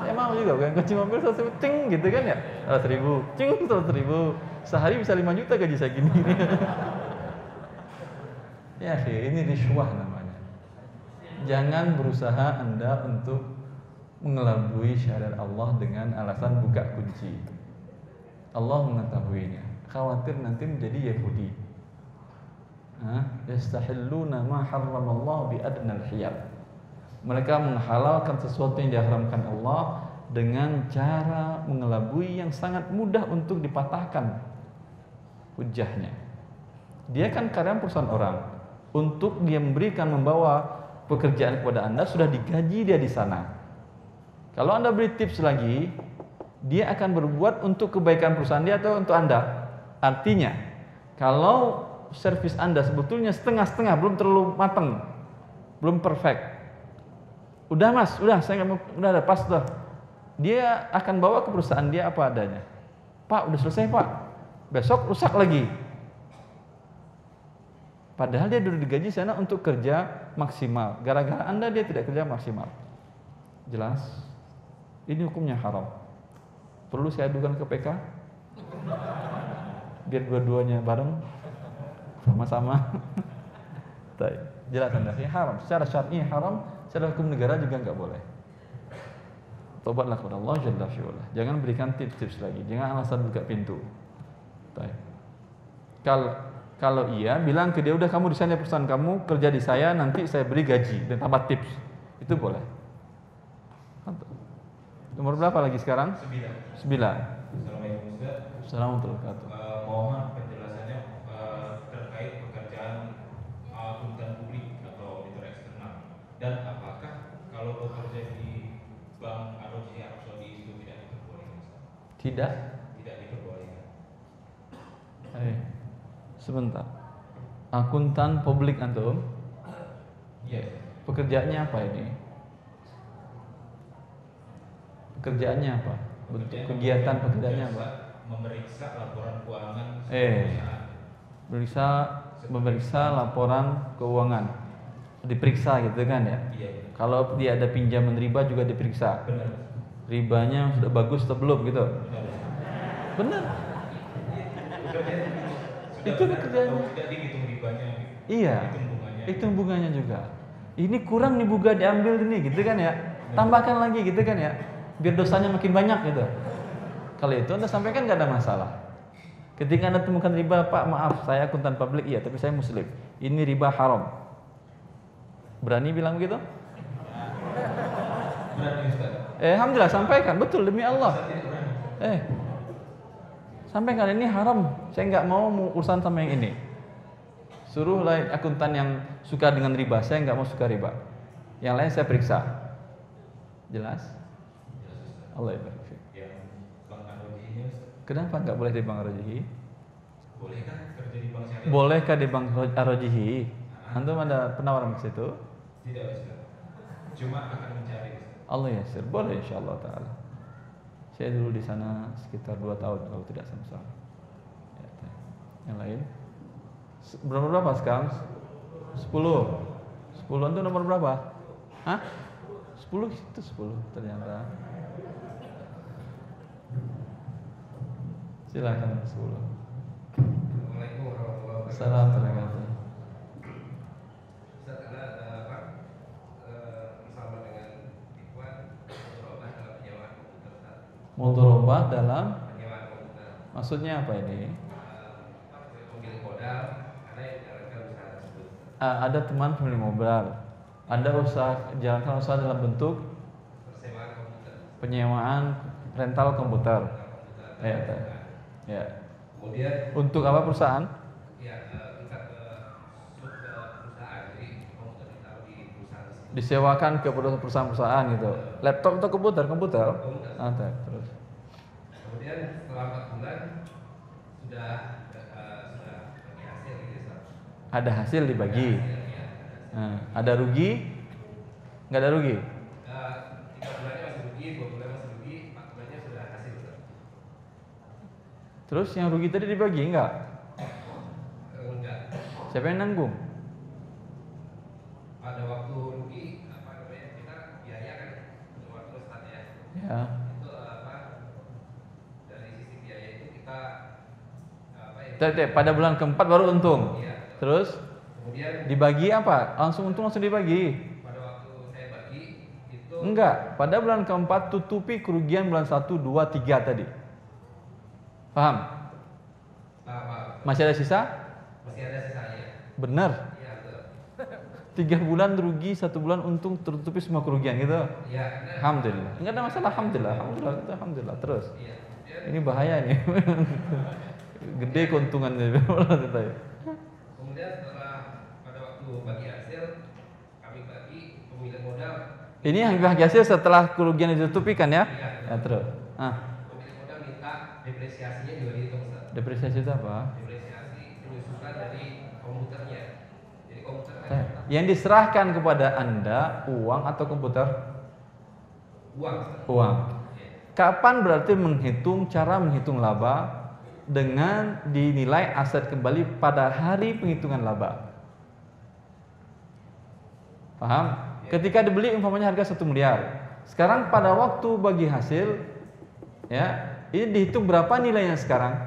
Speaker 1: Saya mau juga bukain kunci mobil 100.000, ting gitu kan ya. 100.000, ting 100.000. Sehari bisa 5 juta gaji saya gini. Ya, ini riswah namanya. Jangan berusaha Anda untuk mengelabui syariat Allah dengan alasan buka kunci. Allah mengetahuinya. Khawatir nanti menjadi Yahudi. Yastahilluna ma harramallahu bi adnal hiyal. Mereka menghalalkan sesuatu yang diharamkan Allah dengan cara mengelabui yang sangat mudah untuk dipatahkan hujahnya. Dia kan karyawan perusahaan orang. Untuk dia membawa pekerjaan kepada Anda, sudah digaji dia di sana. Kalau Anda beri tips lagi, dia akan berbuat untuk kebaikan perusahaan dia atau untuk Anda. Artinya, kalau servis Anda sebetulnya setengah-setengah, belum terlalu matang, belum perfect. Udah mas, udah saya nggak mau, udah ada pas tuh. Dia akan bawa ke perusahaan dia apa adanya. Pak, udah selesai pak. Besok rusak lagi. Padahal dia sudah digaji sana untuk kerja maksimal. Gara-gara Anda dia tidak kerja maksimal. Jelas? Ini hukumnya haram. Perlu saya adukan ke PK? Biar dua-duanya bareng, sama-sama. Jelas Anda? Ini haram. Secara syar'i haram, secara hukum negara juga nggak boleh. Tobatlah kepada Allah Jalla fi'ula. Jangan berikan tips-tips lagi. Jangan alasan buka pintu. Kalau iya, bilang ke dia, udah kamu desain perusahaan kamu, kerja di saya, nanti saya beri gaji dan tambah tips. Itu boleh. Nomor berapa lagi sekarang? 9.
Speaker 13: Assalamualaikum Ustaz.
Speaker 1: Assalamualaikum warahmatullahi wabarakatuh.
Speaker 13: Mohon penjelasannya terkait pekerjaan akuntan publik atau auditor eksternal. Dan apakah kalau bekerja di bank atau di Arab Saudi itu tidak diperbolehkan?
Speaker 1: Tidak
Speaker 13: diperbolehkan.
Speaker 1: Sebentar. Akuntan publik antum?
Speaker 13: Yes.
Speaker 1: Pekerjaannya apa ini? Pekerjaannya apa? Bentuk kegiatan pekerjaannya apa?
Speaker 13: Memeriksa laporan keuangan.
Speaker 1: Memeriksa laporan keuangan. Diperiksa gitu kan ya?
Speaker 13: Iya.
Speaker 1: Kalau dia ada pinjaman riba juga diperiksa.
Speaker 13: Benar.
Speaker 1: Ribanya sudah bagus atau belum gitu? Benar. Itu pekerjaannya.
Speaker 13: Tidak dihitung ribanya.
Speaker 1: Iya. Hitung bunganya juga. Ini kurang nih bunga diambil ini gitu kan ya? Tambahkan lagi gitu kan ya? Biar dosanya makin banyak gitu. Kalau itu Anda sampaikan nggak ada masalah. Ketika Anda temukan riba, Pak maaf saya akuntan publik, iya tapi saya muslim. Ini riba haram. Berani bilang begitu?
Speaker 13: Berani Ustaz.
Speaker 1: Alhamdulillah sampaikan, betul demi Allah. Sampaikan ini haram. Saya nggak mau urusan sama yang ini. Suruh lain akuntan yang suka dengan riba. Saya nggak mau suka riba. Yang lain saya periksa. Jelas? Allah ibarik. Kenapa nggak boleh di bank Ar-Rajihi?
Speaker 13: Bolehkah kerja di bank syariah?
Speaker 1: Bolehkah di bank Ar-Rajihi? Antum ada penawaran ke situ?
Speaker 13: Tidak Ustaz. Cuma akan mencari.
Speaker 1: Allah yasir. Boleh insyaallah taala. Saya dulu di sana sekitar 2 tahun kalau tidak salah. Yang lain? Berapa sekarang? 10 itu nomor berapa? Hah? 10 itu 10 ternyata. Silakan 10.
Speaker 2: Assalamualaikum warahmatullahi wabarakatuh.
Speaker 1: Salam warahmatullahi.
Speaker 2: Ustaz, bersama dengan Ikhwan mudharabah dalam penyewaan komputer Ustaz.
Speaker 1: Mudharabah dalam
Speaker 2: penyewaan komputer.
Speaker 1: Maksudnya apa ini?
Speaker 2: Pemilik modal karena yang menjalankan usaha tersebut.
Speaker 1: Ada teman pemilik modal. Ada jalankan usaha dalam bentuk
Speaker 2: Persewaan komputer.
Speaker 1: Penyewaan rental komputer. Ya.
Speaker 2: Kemudian
Speaker 1: untuk apa perusahaan?
Speaker 2: Ya,
Speaker 1: disewakan ke perusahaan-perusahaan gitu. Laptop atau komputer? Ah, terus.
Speaker 2: Kemudian setelah 4 bulan sudah bagi hasil gitu Ustaz.
Speaker 1: Ada hasil dibagi. Nah, ada rugi? Nggak ada rugi?
Speaker 2: 3 bulannya masih rugi, 2 bulan masih rugi, 4 bulannya sudah hasil Ustaz.
Speaker 1: Terus yang rugi tadi dibagi enggak?
Speaker 2: Enggak.
Speaker 1: Siapa yang nanggung?
Speaker 2: Pada waktu rugi kita biaya kan waktu Ustaz ya.
Speaker 1: Ya.
Speaker 2: Itu dari sisi biaya itu kita
Speaker 1: Pada bulan keempat baru untung.
Speaker 2: Iya.
Speaker 1: Terus
Speaker 2: kemudian
Speaker 1: dibagi apa? Langsung untung langsung dibagi?
Speaker 2: Pada waktu saya bagi itu
Speaker 1: Enggak, pada bulan keempat tutupi kerugian bulan 1, 2, 3 tadi. Paham? Masih ada sisa?
Speaker 2: Masih ada sisanya.
Speaker 1: Benar.
Speaker 2: Iya, betul.
Speaker 1: 3 bulan rugi, 1 bulan untung, tertutupi semua kerugian gitu.
Speaker 2: Iya.
Speaker 1: Alhamdulillah. Enggak ada masalah, alhamdulillah. Terus.
Speaker 2: Iya.
Speaker 1: Ini bahaya nih. Gede keuntungannya.
Speaker 2: Kemudian setelah pada waktu bagi hasil kami bagi pemilik modal.
Speaker 1: Ini yang bagi hasil setelah kerugian ditutupi kan ya?
Speaker 2: Iya.
Speaker 1: Ya terus.
Speaker 2: Pemilik modal minta depresiasinya juga dihitung Ustaz.
Speaker 1: Depresiasi itu apa?
Speaker 2: Depresiasi penyusutan dari komputernya. Jadi komputer
Speaker 1: yang diserahkan kepada Anda uang atau komputer?
Speaker 2: Uang.
Speaker 1: Uang. Kapan berarti cara menghitung laba dengan dinilai aset kembali pada hari penghitungan laba? Paham? Ketika dibeli umpamanya harga 1 miliar. Sekarang pada waktu bagi hasil ya, ini dihitung berapa nilainya sekarang?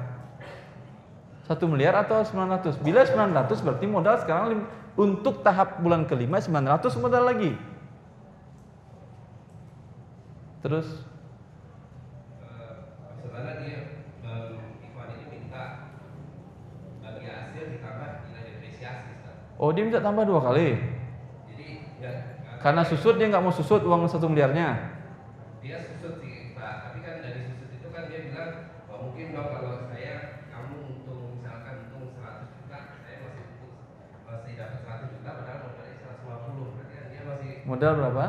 Speaker 1: 1 miliar atau 900? Bila 900 berarti modal sekarang untuk tahap bulan kelima 900 modal lagi. Terus
Speaker 2: sebenarnya dia Ikhwan ini minta bagi hasil ditambah nilai depresiasi Ustaz.
Speaker 1: Oh, dia minta tambah 2 kali.
Speaker 2: Jadi
Speaker 1: karena susut dia nggak mau susut uang 1 miliarnya.
Speaker 2: Dia susut sih Pak, tapi kan dari susut itu kan dia bilang mungkin dong kalau kamu untung misalkan untung 100 juta, saya masih dapat 100 juta padahal modalnya 150. Berarti kan dia masih
Speaker 1: modal berapa?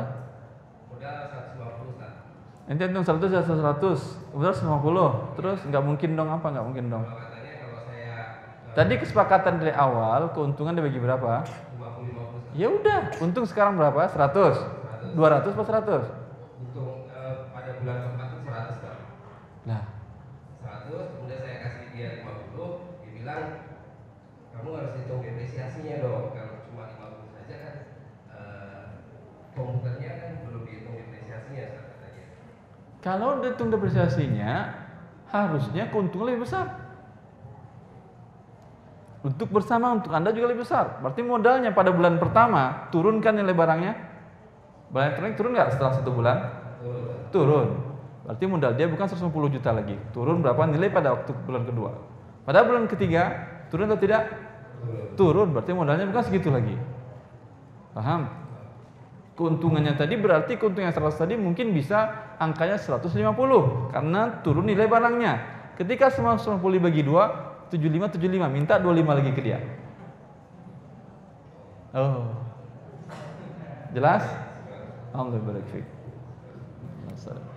Speaker 2: Modal 150 Ustaz.
Speaker 1: Nanti untung 100 ya 100, modal 150. Terus nggak mungkin dong apa? Nggak mungkin dong.
Speaker 2: Kalau saya
Speaker 1: tadi kesepakatan dari awal keuntungan dibagi berapa?
Speaker 2: 50-50.
Speaker 1: Ya udah, untung sekarang berapa? 100. 200 atau 100?
Speaker 2: Untung pada bulan keempat itu 100 Pak.
Speaker 1: Nah,
Speaker 2: 100, kemudian saya kasih dia 50, dia bilang kamu harus hitung depresiasinya dong. Kalau cuma 50 saja kan komputernya kan belum dihitung depresiasinya katanya.
Speaker 1: Kalau dihitung depresiasinya harusnya keuntungan lebih besar. Untuk bersama untuk Anda juga lebih besar. Berarti modalnya pada bulan pertama turunkan nilai barangnya. Barang elektronik turun nggak setelah 1 bulan? Turun. Berarti modal dia bukan 150 juta lagi. Turun berapa nilai pada waktu bulan kedua. Pada bulan ketiga turun atau tidak? Turun. Berarti modalnya bukan segitu lagi. Paham? Keuntungannya tadi berarti keuntungan 100 tadi mungkin bisa angkanya 150 karena turun nilai barangnya. Ketika 150 bagi 2 75 minta 25 lagi ke dia. Oh. Jelas? Alhamdulillah.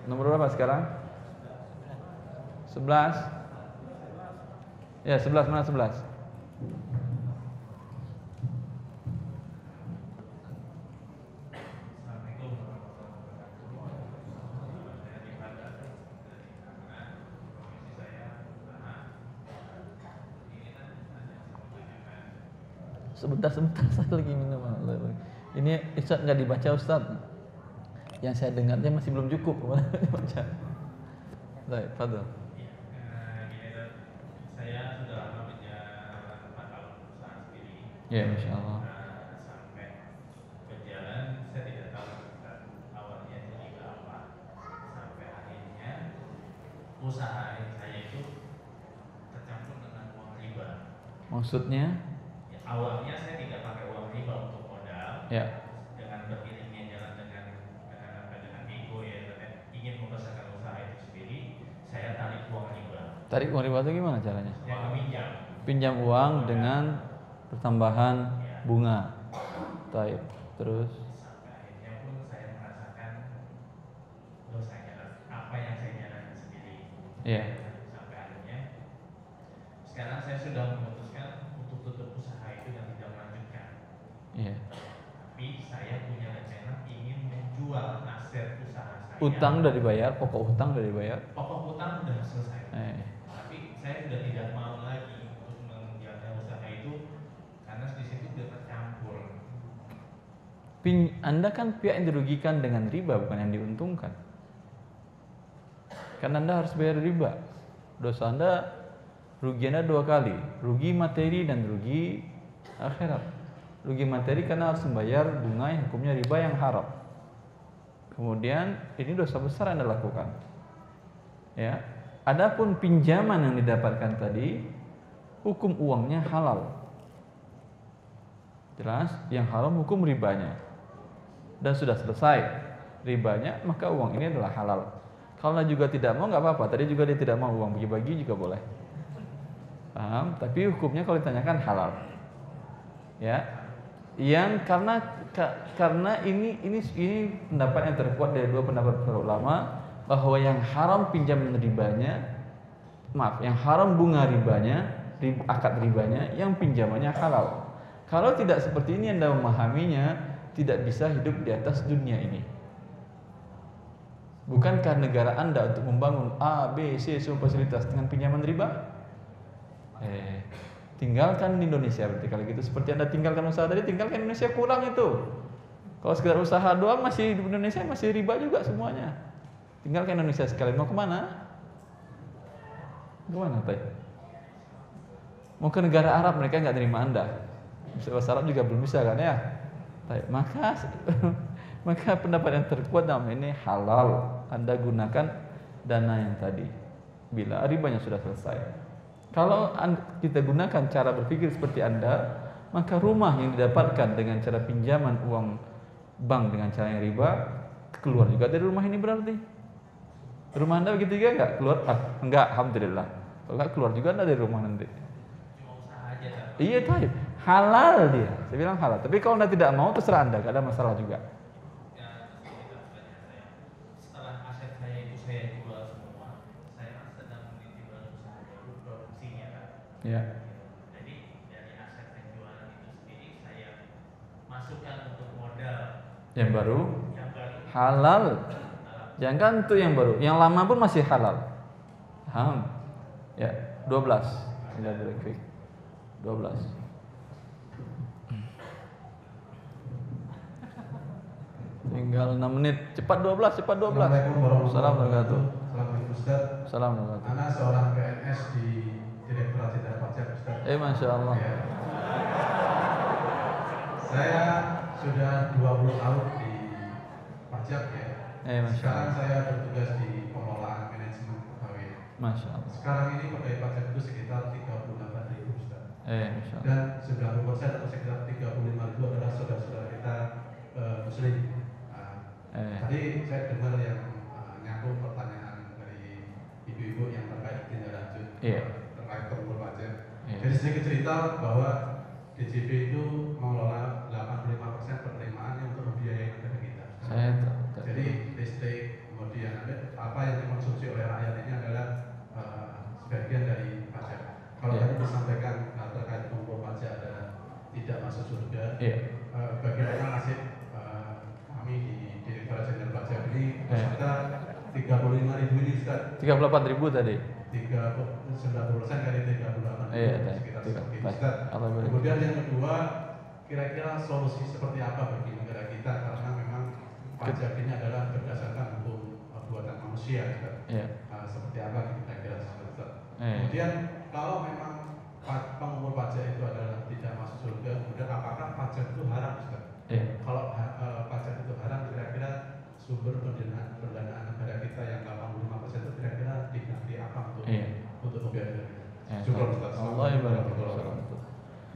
Speaker 1: Nomor berapa sekarang? 11. Ya, 11 mana 11? Sebentar saya lagi minum. Ini Ustaz nggak dibaca Ustaz. Yang saya dengarnya masih belum cukup. Dibaca. Baik, fadhil.
Speaker 13: Saya sudah lama menjalankan perusahaan sendiri.
Speaker 1: Ya, Masya Allah.
Speaker 13: Sampai berjalan saya tidak tahu awalnya jadi apa. Sampai akhirnya usaha saya itu tercampur dengan uang riba.
Speaker 1: Maksudnya?
Speaker 13: Awalnya saya tidak pakai uang riba untuk modal.
Speaker 1: Ya.
Speaker 13: Dengan beriringnya jalan dengan ego ya, ingin membesarkan usaha itu sendiri, saya tarik uang riba.
Speaker 1: Tarik uang riba itu gimana caranya?
Speaker 13: Yang meminjam.
Speaker 1: Pinjam uang dengan pertambahan bunga. Taib. Terus?
Speaker 13: Sampai
Speaker 1: Iya.
Speaker 13: Sampai akhirnya sekarang saya sudah memutuskan untuk tutup usaha itu dan tidak melanjutkan.
Speaker 1: Iya.
Speaker 13: Tapi saya punya rencana ingin menjual aset usaha saya.
Speaker 1: Utang udah dibayar, pokok utang udah dibayar.
Speaker 13: Pokok utang sudah selesai. Tapi saya sudah tidak mau lagi untuk menjalankan usaha itu karena di situ sudah tercampur.
Speaker 1: Anda kan pihak yang dirugikan dengan riba, bukan yang diuntungkan. Karena Anda harus bayar riba. Dosa Anda, rugi Anda dua kali, rugi materi dan rugi akhirat. Rugi materi karena harus membayar bunga yang hukumnya riba yang haram. Kemudian ini dosa besar yang Anda lakukan. Ya. Adapun pinjaman yang didapatkan tadi, hukum uangnya halal. Jelas, yang haram hukum ribanya. Dan sudah selesai ribanya, maka uang ini adalah halal. Kalau juga tidak mau nggak apa-apa. Tadi juga dia tidak mau uang bagi-bagi juga boleh. Paham? Tapi hukumnya kalau ditanyakan halal. Ya. Yang karena ini pendapat yang terkuat dari dua pendapat para ulama bahwa yang haram pinjaman ribanya, yang haram bunga ribanya, akad ribanya, yang pinjamannya halal. Kalau tidak seperti ini Anda memahaminya, tidak bisa hidup di atas dunia ini. Bukankah negara Anda untuk membangun A, B, C semua fasilitas dengan pinjaman riba? Tinggalkan di Indonesia berarti kalau gitu. Seperti Anda tinggalkan usaha tadi, tinggalkan Indonesia, kurang itu. Kalau sekedar usaha doang masih di Indonesia masih riba juga semuanya. Tinggalkan Indonesia sekalian. Mau kemana? Kemana Pak? Mau ke negara Arab, mereka nggak terima Anda. Bisa bahasa Arab juga belum bisa kan ya? Maka pendapat yang terkuat dalam ini halal. Anda gunakan dana yang tadi bila ribanya sudah selesai. Kalau kita gunakan cara berpikir seperti Anda, maka rumah yang didapatkan dengan cara pinjaman uang bank dengan cara yang riba keluar juga dari rumah ini berarti. Rumah Anda begitu juga enggak? Keluar? Enggak, alhamdulillah. Kalau enggak keluar juga Anda dari rumah nanti.
Speaker 13: Cuma usaha aja.
Speaker 1: Iya, taib. Halal dia. Saya bilang halal. Tapi kalau Anda tidak mau terserah Anda, enggak ada masalah juga.
Speaker 13: Setelah aset saya itu saya jual semua, saya sedang meniti usaha baru produksinya kan.
Speaker 1: Ya.
Speaker 13: Jadi dari aset penjualan itu sendiri saya masukkan untuk modal
Speaker 1: yang baru. Halal. Jangan tuh yang baru, yang lama pun masih halal. Paham? Ya, 12. Ini ada lagi. 12. Tinggal 6 menit. Cepat 12, cepat 12.
Speaker 14: Assalamualaikum warahmatullahi wabarakatuh.
Speaker 1: Assalamualaikum Ustaz. Assalamualaikum.
Speaker 14: Anak seorang PNS di Direktorat Jenderal Pajak Ustaz.
Speaker 1: Masya Allah.
Speaker 14: Ya. Saya sudah 20 tahun di pajak ya. Sekarang saya bertugas di pengelolaan manajemen pegawai.
Speaker 1: Masya Allah.
Speaker 14: Sekarang ini pegawai pajak itu sekitar 38.000 Ustaz.
Speaker 1: Masya Allah.
Speaker 14: Dan 90% atau sekitar 35.000 adalah saudara-saudara kita Muslim. Tadi saya dengar yang nyambung pertanyaan dari ibu-ibu yang terkait tindak lanjut terkait pengumpulan pajak. Jadi sedikit cerita bahwa DJP itu mengelola 85% penerimaan yang untuk membiayai negara kita. Jadi listrik, kemudian apa yang dikonsumsi oleh rakyat ini adalah sebagian dari pajak. Kalau tadi disampaikan terkait pengumpulan pajak adalah tidak masuk surga. Bagaimana nasib kami di Direktorat Jenderal Pajak ini peserta 35.000 ini Ustaz.
Speaker 1: 38.000 tadi.
Speaker 14: 90% dari 38.000 sekitar seperti itu Ustaz. Kemudian yang kedua, kira-kira solusi seperti apa bagi negara kita karena memang pajak ini adalah berdasarkan hukum buatan manusia Ustaz. Seperti apa kira-kira Ustaz. Kemudian kalau memang pengumpul pajak itu adalah tidak masuk surga, kemudian apakah pajak itu haram Ustaz? Kalau pajak itu haram, kira-kira sumber pendanaan negara kita yang 85% itu kira-kira diganti apa untuk membiayai negara kita?
Speaker 1: Allah ibarat.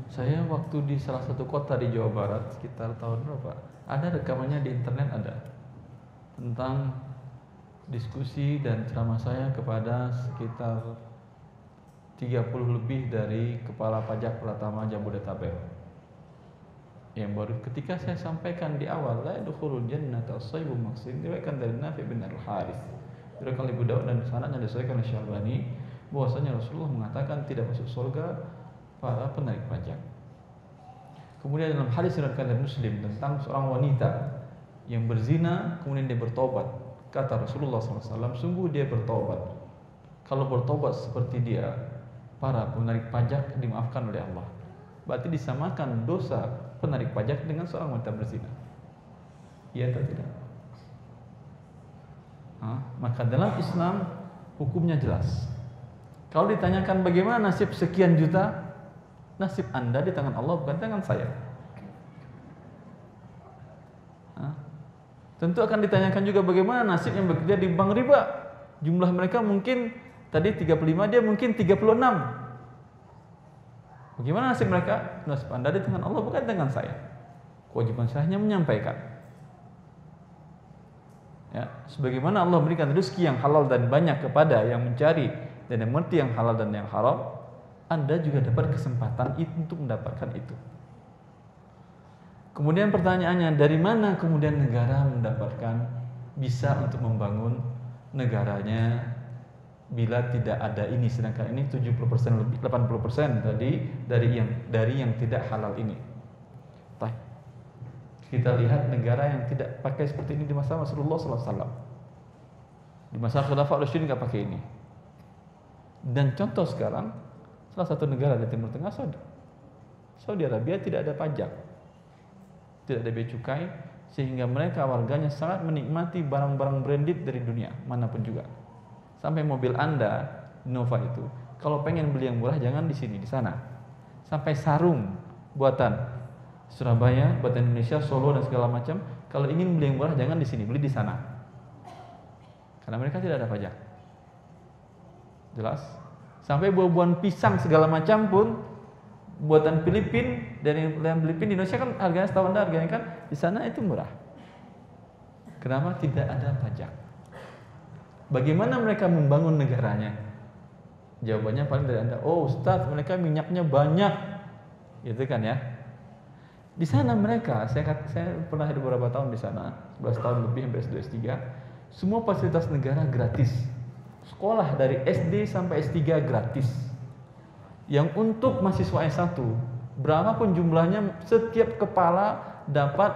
Speaker 1: Saya waktu di salah satu kota di Jawa Barat sekitar tahun berapa? Ada rekamannya di internet ada tentang diskusi dan ceramah saya kepada sekitar 30 lebih dari kepala pajak Pratama Jabodetabek. Yang baru ketika saya sampaikan di awal la yadkhulul jannata as-sayyibu maqsin, diriwayatkan dari Nafi bin Al-Harits. Diriwayatkan Abu Daud dan sanadnya disahihkan oleh Syalbani bahwasanya Rasulullah mengatakan tidak masuk surga para penarik pajak. Kemudian dalam hadis riwayat Muslim tentang seorang wanita yang berzina kemudian dia bertobat, kata Rasulullah SAW, sungguh dia bertobat. Kalau bertobat seperti dia, para penarik pajak dimaafkan oleh Allah. Berarti disamakan dosa penarik pajak dengan seorang wanita berzina. Iya atau tidak? Maka dalam Islam hukumnya jelas. Kalau ditanyakan bagaimana nasib sekian juta, nasib Anda di tangan Allah, bukan tangan saya. Tentu akan ditanyakan juga bagaimana nasib yang bekerja di bank riba. Jumlah mereka mungkin tadi 35, dia mungkin 36. Bagaimana nasib mereka? Nasib Anda di tangan Allah, bukan tangan saya. Kewajiban saya hanya menyampaikan. Ya, sebagaimana Allah memberikan rezeki yang halal dan banyak kepada yang mencari dan yang mengerti yang halal dan yang haram, Anda juga dapat kesempatan itu untuk mendapatkan itu. Kemudian pertanyaannya, dari mana kemudian negara mendapatkan bisa untuk membangun negaranya bila tidak ada ini, sedangkan ini 70% lebih 80% tadi dari yang tidak halal ini. Kita lihat negara yang tidak pakai seperti ini di masa Rasulullah SAW. Di masa Khulafaur Rasyidin nggak pakai ini. Dan contoh sekarang, salah satu negara di Timur Tengah, Saudi Arabia tidak ada pajak, tidak ada bea cukai, sehingga mereka warganya sangat menikmati barang-barang branded dari dunia manapun juga. Sampai mobil Anda Innova itu, kalau pengen beli yang murah jangan di sini, di sana. Sampai sarung buatan Surabaya, buatan Indonesia, Solo dan segala macam, kalau ingin beli yang murah jangan di sini, beli di sana. Karena mereka tidak ada pajak. Jelas? Sampai buah-buahan pisang segala macam pun buatan Filipina, dari yang Filipina di Indonesia kan harganya setahu Anda harganya kan di sana itu murah. Kenapa tidak ada pajak? Bagaimana mereka membangun negaranya? Jawabannya paling dari Anda, oh Ustaz, mereka minyaknya banyak. Gitu kan ya. Di sana mereka, saya pernah ada beberapa tahun di sana, 11 tahun lebih sampai S2 S3, semua fasilitas negara gratis. Sekolah dari SD sampai S3 gratis. Yang untuk mahasiswa S1, berapapun jumlahnya, setiap kepala dapat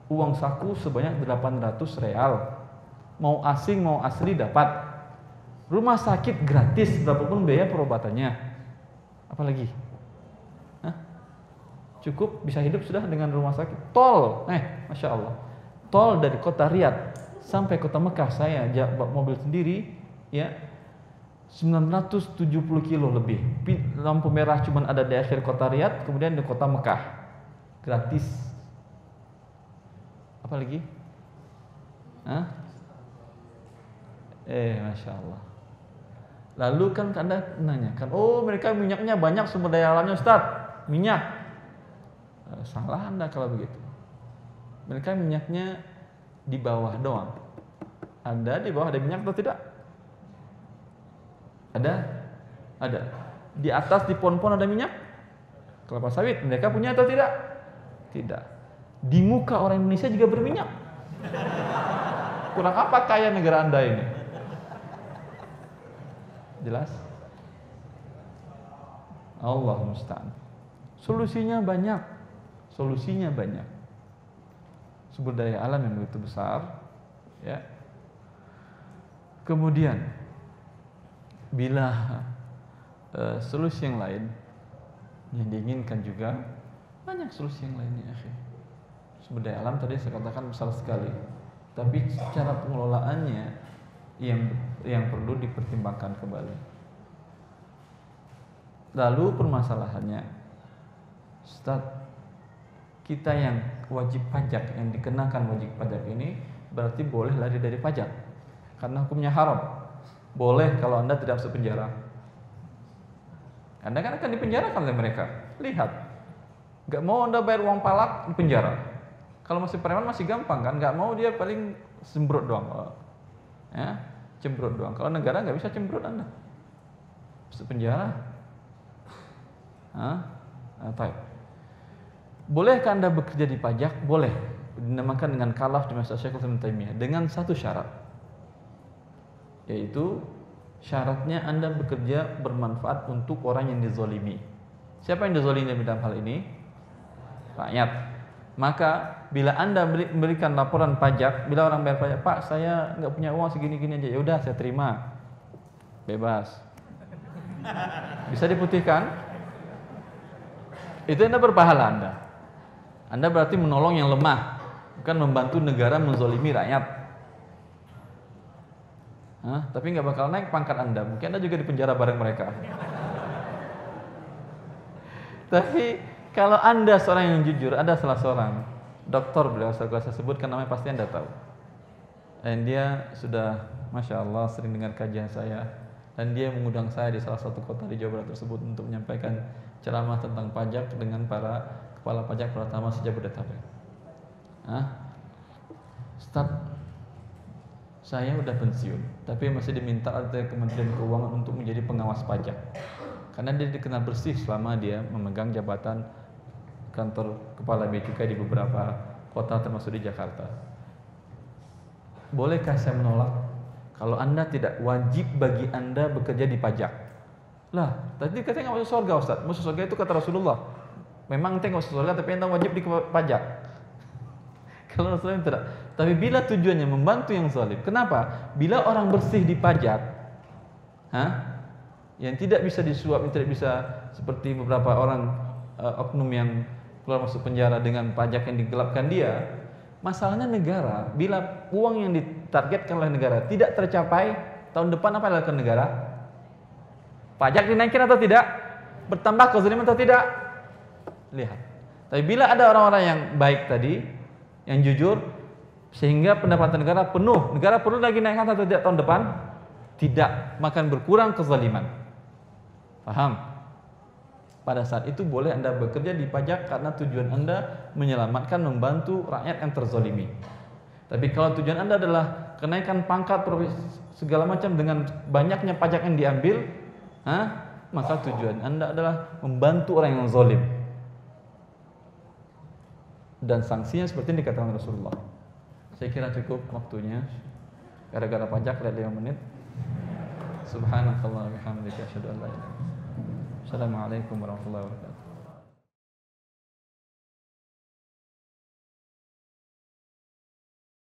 Speaker 1: uang saku sebanyak 800 real. Mau asing mau asli dapat. Rumah sakit gratis, berapapun biaya perobatannya. Apalagi? Cukup bisa hidup sudah dengan rumah sakit. Tol, Masya Allah, tol dari kota Riyadh sampai kota Mekah, saya bawa mobil sendiri, ya 970 kilo lebih. Lampu merah cuma ada di akhir kota Riyadh, kemudian di kota Mekah, gratis. Apa lagi? Masya Allah. Lalu kan Anda menanyakan, oh mereka minyaknya banyak, sumber daya alamnya Ustaz, minyak. Salah Anda kalau begitu. Mereka minyaknya di bawah doang. Anda di bawah ada minyak atau tidak? Ada? Ada. Di atas di pohon-pohon ada minyak? Kelapa sawit, mereka punya atau tidak? Tidak. Di muka orang Indonesia juga berminyak. Kurang apa kaya negara Anda ini? Jelas? Allah musta'an. Solusinya banyak. Sumber daya alam yang begitu besar, ya. Kemudian bila solusi yang lain yang diinginkan juga banyak solusi yang lainnya. Sumber daya alam tadi saya katakan besar sekali, tapi cara pengelolaannya yang perlu dipertimbangkan kembali. Lalu permasalahannya, Ustaz, kita yang wajib pajak, yang dikenakan wajib pajak ini berarti boleh lari dari pajak karena hukumnya haram. Boleh kalau Anda tidak masuk penjara. Anda kan akan dipenjarakan oleh mereka. Lihat, nggak mau Anda bayar uang palak, di penjara. Kalau masih preman masih gampang kan, nggak mau dia paling cemberut doang, ya, cemberut doang. Kalau negara nggak bisa cemberut Anda, masuk penjara. Baik. Bolehkah Anda bekerja di pajak? Boleh. Dinamakan dengan kalaf di masa Syekhul Islam Taimiyah dengan satu syarat. yaitu syaratnya Anda bekerja bermanfaat untuk orang yang dizolimi. Siapa yang dizolimi dalam hal ini? Rakyat. Maka bila Anda memberikan laporan pajak, bila orang bayar pajak, Pak saya nggak punya uang segini-gini aja, ya udah saya terima, bebas. Bisa diputihkan. Itu Anda berpahala Anda. Anda berarti menolong yang lemah, bukan membantu negara menzolimi rakyat. Tapi nggak bakal naik pangkat Anda. Mungkin Anda juga dipenjara bareng mereka. Tapi kalau Anda seorang yang jujur, ada salah seorang dokter, beliau saya sebutkan namanya, pasti Anda tahu. Dan dia sudah, Masya Allah, sering dengar kajian saya. Dan dia mengundang saya di salah satu kota di Jawa Barat tersebut untuk menyampaikan ceramah tentang pajak dengan para kepala pajak pertama se-Jabodetabek. Ustaz, saya udah pensiun, tapi masih diminta oleh Kementerian Keuangan untuk menjadi pengawas pajak. Karena dia dikenal bersih selama dia memegang jabatan kantor kepala bea cukai di beberapa kota termasuk di Jakarta. Bolehkah saya menolak? Kalau Anda tidak wajib bagi Anda bekerja di pajak. Lah, tadi katanya nggak masuk surga Ustaz. Masuk surga itu kata Rasulullah. Memang ente nggak masuk surga, tapi ente wajib di pajak. Kalau Rasulullah tidak. Tapi bila tujuannya membantu yang zalim, kenapa? Bila orang bersih di pajak, yang tidak bisa disuap, yang tidak bisa seperti beberapa orang oknum yang keluar masuk penjara dengan pajak yang digelapkan dia. Masalahnya negara, bila uang yang ditargetkan oleh negara tidak tercapai, tahun depan apa yang dilakukan negara? Pajak dinaikin atau tidak? Bertambah kezaliman atau tidak? Lihat. Tapi bila ada orang-orang yang baik tadi, yang jujur, sehingga pendapatan negara penuh, negara perlu lagi naikkan atau tidak tahun depan? Tidak, makan berkurang kezaliman. Paham? Pada saat itu boleh Anda bekerja di pajak karena tujuan Anda menyelamatkan, membantu rakyat yang terzolimi. Tapi kalau tujuan Anda adalah kenaikan pangkat, segala macam dengan banyaknya pajak yang diambil, maka tujuan Anda adalah membantu orang yang zalim. Dan sanksinya seperti yang dikatakan Rasulullah. Saya kira cukup waktunya. Gara-gara pajak lihat 5 menit. Subhanakallah wa bihamdika asyhadu an la ilaha illa anta. Assalamualaikum warahmatullahi wabarakatuh.